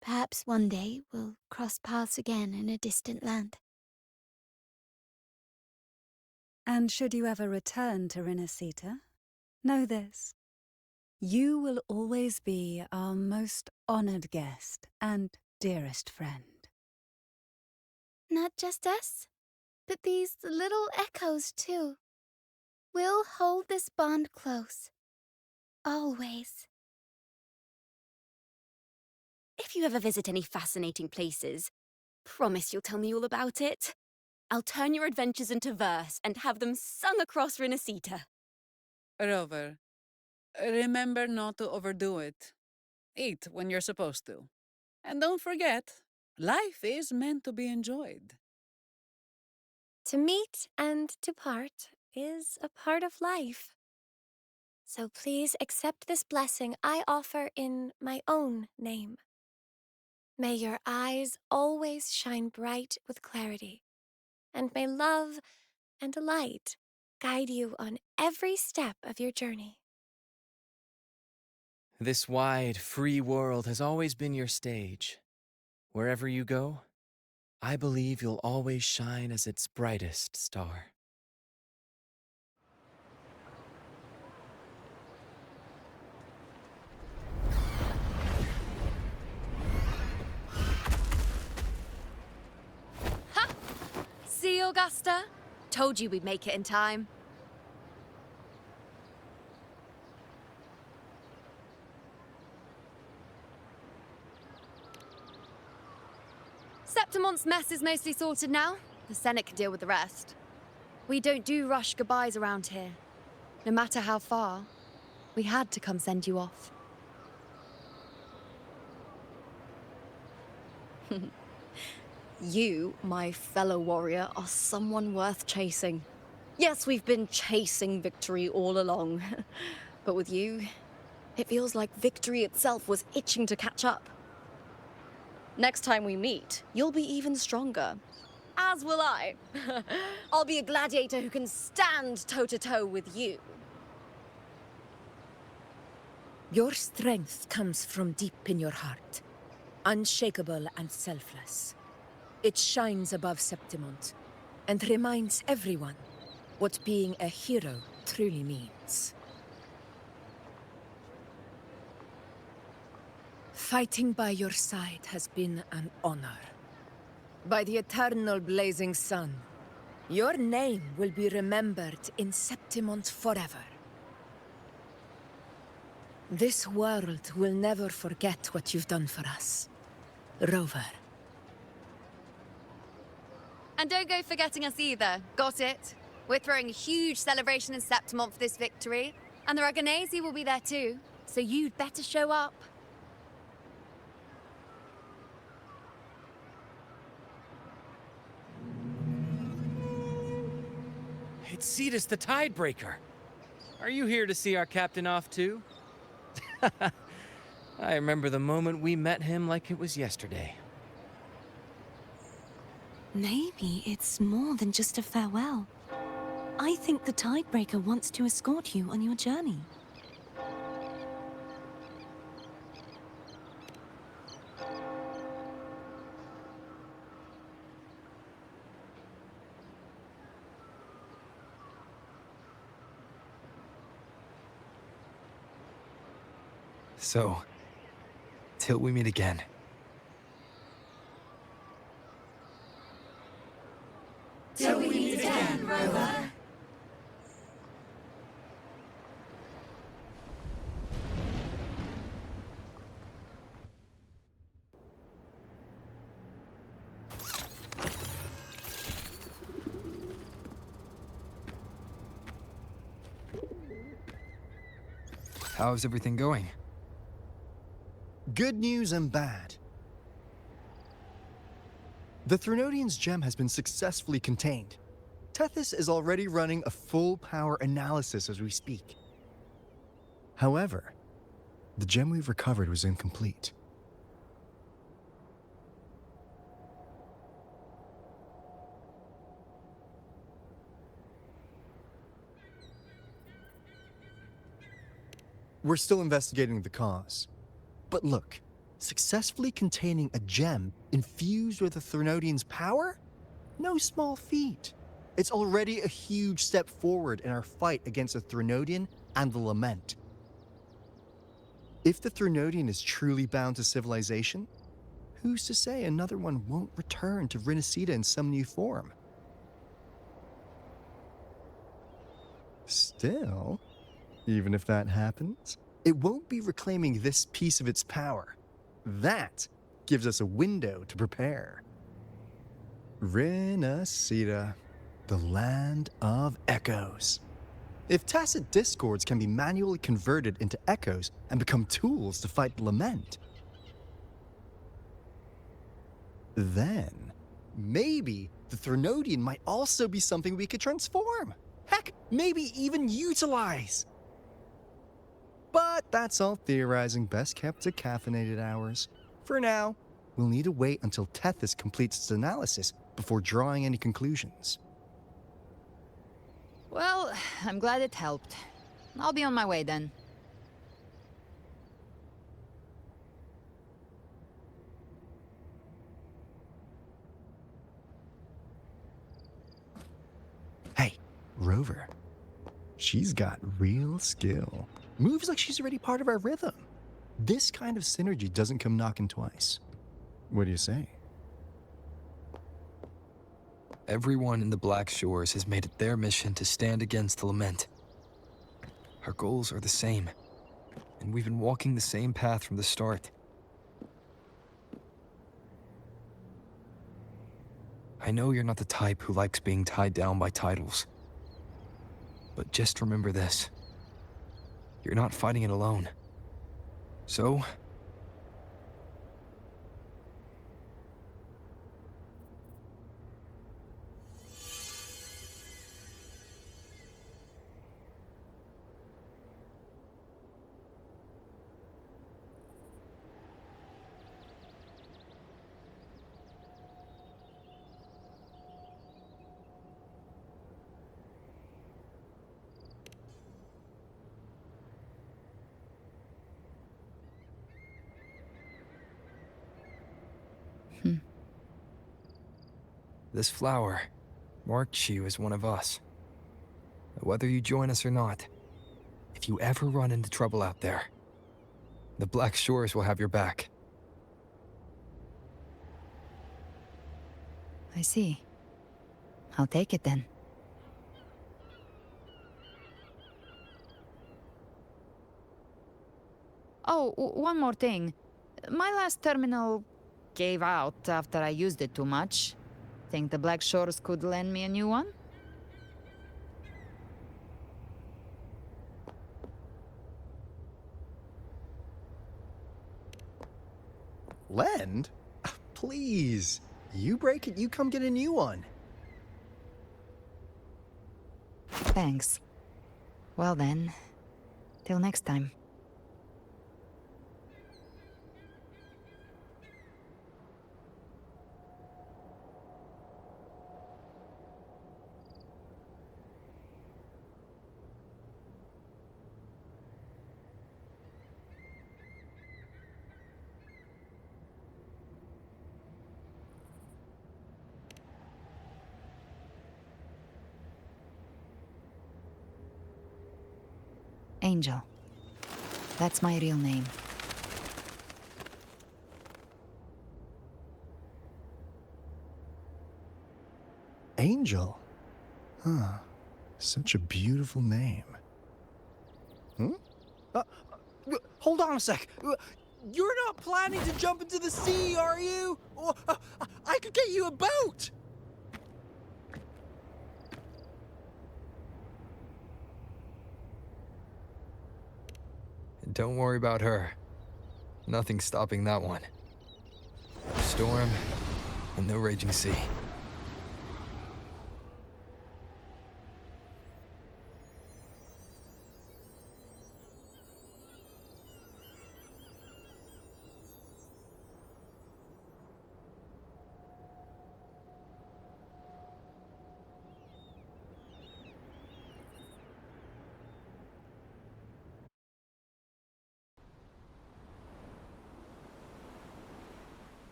Perhaps one day we'll cross paths again in a distant land. And should you ever return to Rinasita, know this. You will always be our most honored guest and dearest friend. Not just us, but these little echoes too. We'll hold this bond close. Always. If you ever visit any fascinating places, promise you'll tell me all about it. I'll turn your adventures into verse and have them sung across Rinasita. Rover, remember not to overdo it. Eat when you're supposed to. And don't forget, life is meant to be enjoyed. To meet and to part is a part of life. So please accept this blessing I offer in my own name. May your eyes always shine bright with clarity, and may love and light guide you on every step of your journey. This wide, free world has always been your stage. Wherever you go, I believe you'll always shine as its brightest star. Ha! See, Augusta? Told you we'd make it in time. Septimont's mess is mostly sorted now. The Senate can deal with the rest. We don't do rush goodbyes around here. No matter how far, we had to come send you off. You, my fellow warrior, are someone worth chasing. Yes, we've been chasing victory all along. But with you, it feels like victory itself was itching to catch up. Next time we meet, you'll be even stronger. As will I. I'll be a gladiator who can stand toe-to-toe with you. Your strength comes from deep in your heart, unshakable and selfless. It shines above Septimont and reminds everyone what being a hero truly means. Fighting by your side has been an honor. By the eternal blazing sun, your name will be remembered in Septimont forever. This world will never forget what you've done for us, Rover. And don't go forgetting us either, got it? We're throwing a huge celebration in Septimont for this victory, and the Raganesi will be there too, so you'd better show up. It's Cetus the Tidebreaker. Are you here to see our captain off too? I remember the moment we met him like it was yesterday. Maybe it's more than just a farewell. I think the Tidebreaker wants to escort you on your journey. So, till we meet again. Till we meet again, Rover. How's everything going? Good news and bad. The Threnodian's gem has been successfully contained. Tethys is already running a full power analysis as we speak. However, the gem we've recovered was incomplete. We're still investigating the cause. But look, successfully containing a gem infused with a Threnodian's power? No small feat. It's already a huge step forward in our fight against the Threnodian and the Lament. If the Threnodian is truly bound to civilization, who's to say another one won't return to Rinascita in some new form? Still, even if that happens, it won't be reclaiming this piece of its power. That gives us a window to prepare. Rinascita, the land of echoes. If tacit discords can be manually converted into echoes and become tools to fight the Lament, then maybe the Threnodian might also be something we could transform. Heck, maybe even utilize. But that's all theorizing best kept to caffeinated hours. For now, we'll need to wait until Tethys completes its analysis before drawing any conclusions. Well, I'm glad it helped. I'll be on my way then. Hey, Rover. She's got real skill. Moves like she's already part of our rhythm. This kind of synergy doesn't come knocking twice. What do you say? Everyone in the Black Shores has made it their mission to stand against the Lament. Our goals are the same, and we've been walking the same path from the start. I know you're not the type who likes being tied down by titles. But just remember this. You're not fighting it alone. So, this flower marks you as one of us. Whether you join us or not, if you ever run into trouble out there, the Black Shores will have your back. I see. I'll take it then. Oh, one more thing. My last terminal gave out after I used it too much. Think the Black Shores could lend me a new one? Lend? Please. You break it, you come get a new one. Thanks. Well then, till next time. Angel. That's my real name. Angel? Huh. Such a beautiful name. Hold on a sec. You're not planning to jump into the sea, are you? I could get you a boat! Don't worry about her. Nothing's stopping that one. Storm and no raging sea.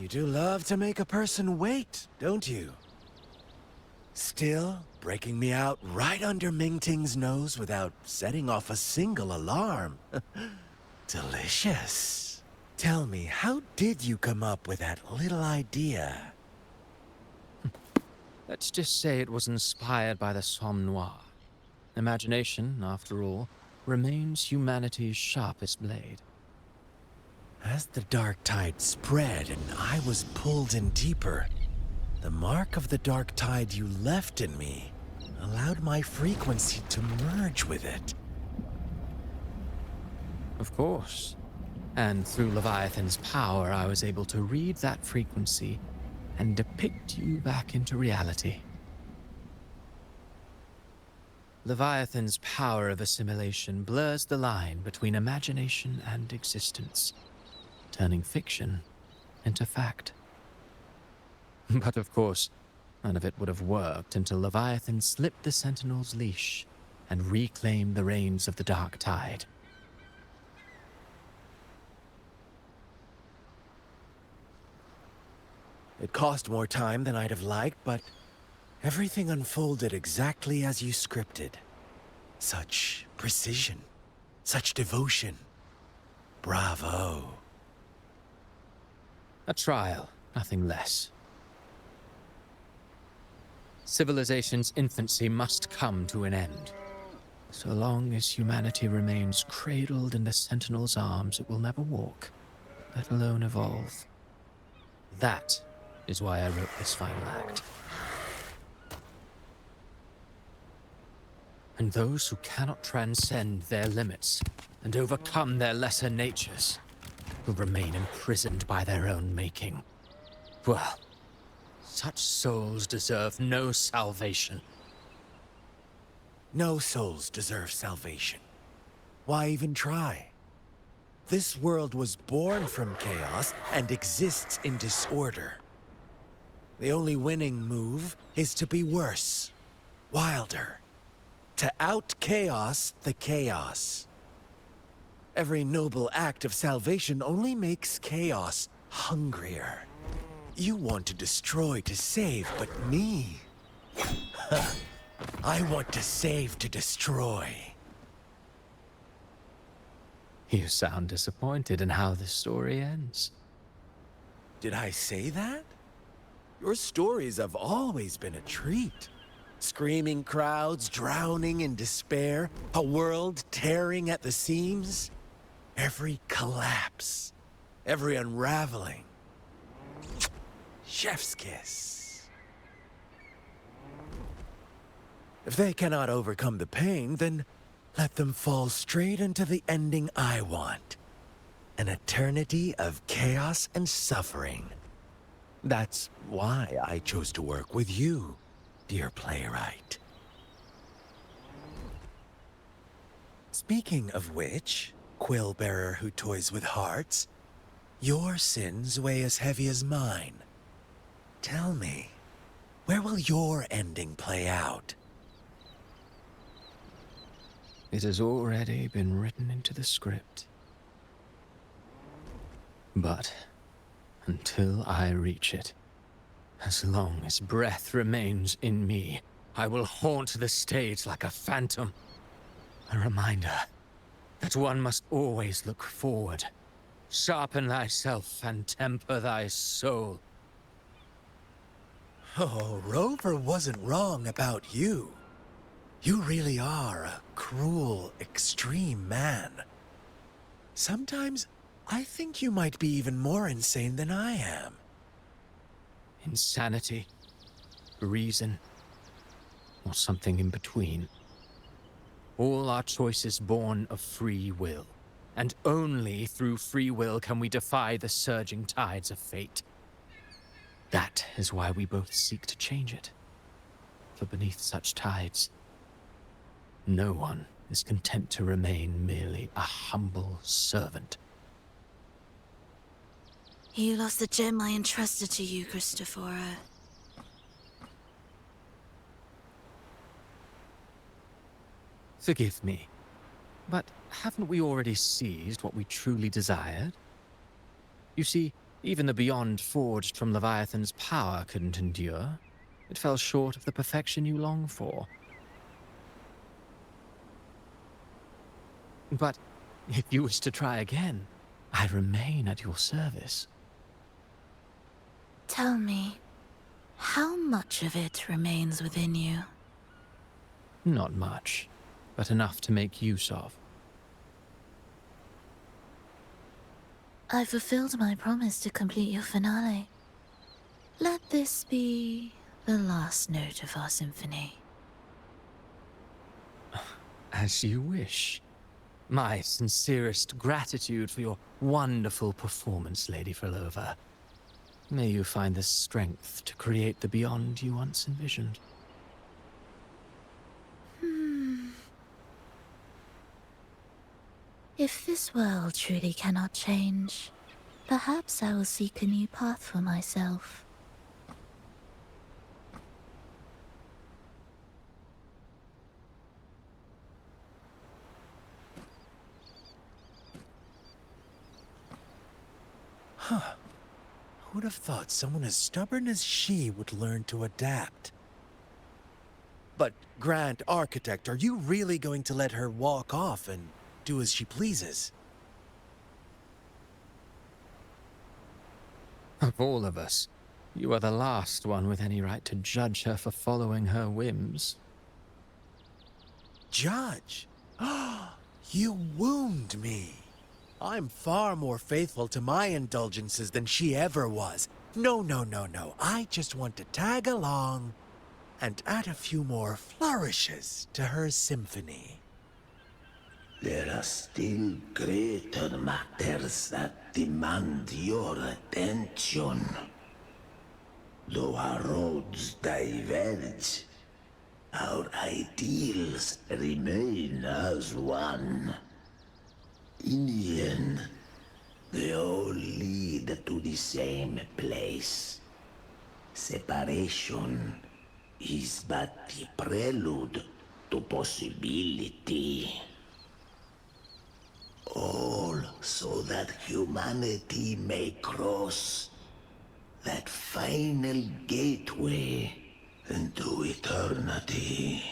do love to make a person wait, don't you? Still, breaking me out right under Mingting's nose without setting off a single alarm. Delicious. Tell me, how did you come up with that little idea? Let's just say it was inspired by the Somme Noire. Imagination, after all, remains humanity's sharpest blade. As the dark tide spread and I was pulled in deeper, the mark of the dark tide you left in me allowed my frequency to merge with it. Of course. And through Leviathan's power, I was able to read that frequency and depict you back into reality. Leviathan's power of assimilation blurs the line between imagination and existence, turning fiction into fact. But of course, none of it would have worked until Leviathan slipped the Sentinel's leash and reclaimed the reins of the Dark Tide. It cost more time than I'd have liked, but everything unfolded exactly as you scripted. Such precision, such devotion. Bravo. A trial, nothing less. Civilization's infancy must come to an end. So long as humanity remains cradled in the Sentinel's arms, it will never walk, let alone evolve. That is why I wrote this final act. And those who cannot transcend their limits and overcome their lesser natures will remain imprisoned by their own making. Well, such souls deserve no salvation. No souls deserve salvation. Why even try? This world was born from chaos and exists in disorder. The only winning move is to be worse, wilder, to out-chaos the chaos. Every noble act of salvation only makes chaos hungrier. You want to destroy to save, but me? I want to save to destroy. You sound disappointed in how this story ends. Did I say that? Your stories have always been a treat. Screaming crowds drowning in despair, a world tearing at the seams. Every collapse, every unraveling. Chef's kiss. If they cannot overcome the pain, then let them fall straight into the ending I want. An eternity of chaos and suffering. That's why I chose to work with you, dear playwright. Speaking of which, quill bearer who toys with hearts, your sins weigh as heavy as mine. Tell me, where will your ending play out? It has already been written into the script. But until I reach it, as long as breath remains in me, I will haunt the stage like a phantom. A reminder that one must always look forward. Sharpen thyself and temper thy soul. Oh, Rover wasn't wrong about you. You really are a cruel, extreme man. Sometimes I think you might be even more insane than I am. Insanity, reason, or something in between. All our choices born of free will, and only through free will can we defy the surging tides of fate. That is why we both seek to change it. For beneath such tides, no one is content to remain merely a humble servant. You lost the gem I entrusted to you, Christopher. Forgive me, but haven't we already seized what we truly desired? You see, Even the beyond forged from Leviathan's power couldn't endure. It fell short of the perfection you long for. But if you wish to try again, I remain at your service. Tell me, how much of it remains within you? Not much, but enough to make use of. I fulfilled my promise to complete your finale. Let this be the last note of our symphony. As you wish. My sincerest gratitude for your wonderful performance, Lady Frolova. May you find the strength to create the beyond you once envisioned. If this world truly cannot change, perhaps I will seek a new path for myself. Huh. Who'd have thought someone as stubborn as she would learn to adapt? But, Grand Architect, are you really going to let her walk off and do as she pleases? Of all of us, you are the last one with any right to judge her for following her whims. Judge? You wound me. I'm far more faithful to my indulgences than she ever was. No. I just want to tag along and add a few more flourishes to her symphony. There are still greater matters that demand your attention. Though our roads diverge, our ideals remain as one. In the end, they all lead to the same place. Separation is but the prelude to possibility. All so that humanity may cross that final gateway into eternity.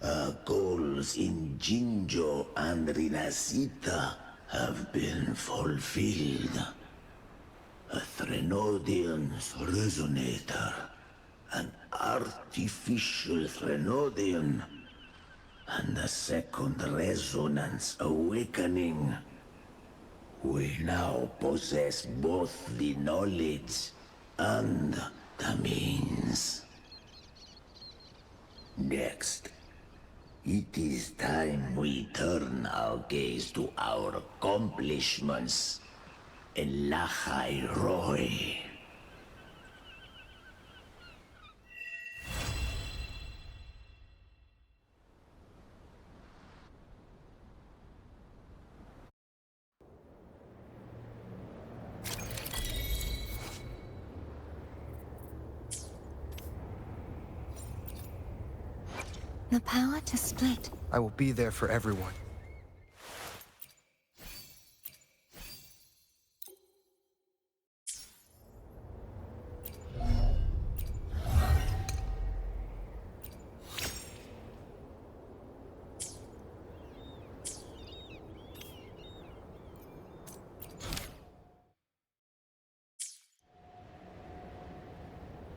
Our goals in Jinjo and Rinasita have been fulfilled. A Threnodian's resonator, an artificial Threnodian, and a second resonance awakening. We now possess both the knowledge and the means. Next, it is time we turn our gaze to our accomplishments in Lahai Roy. The power to split. I will be there for everyone.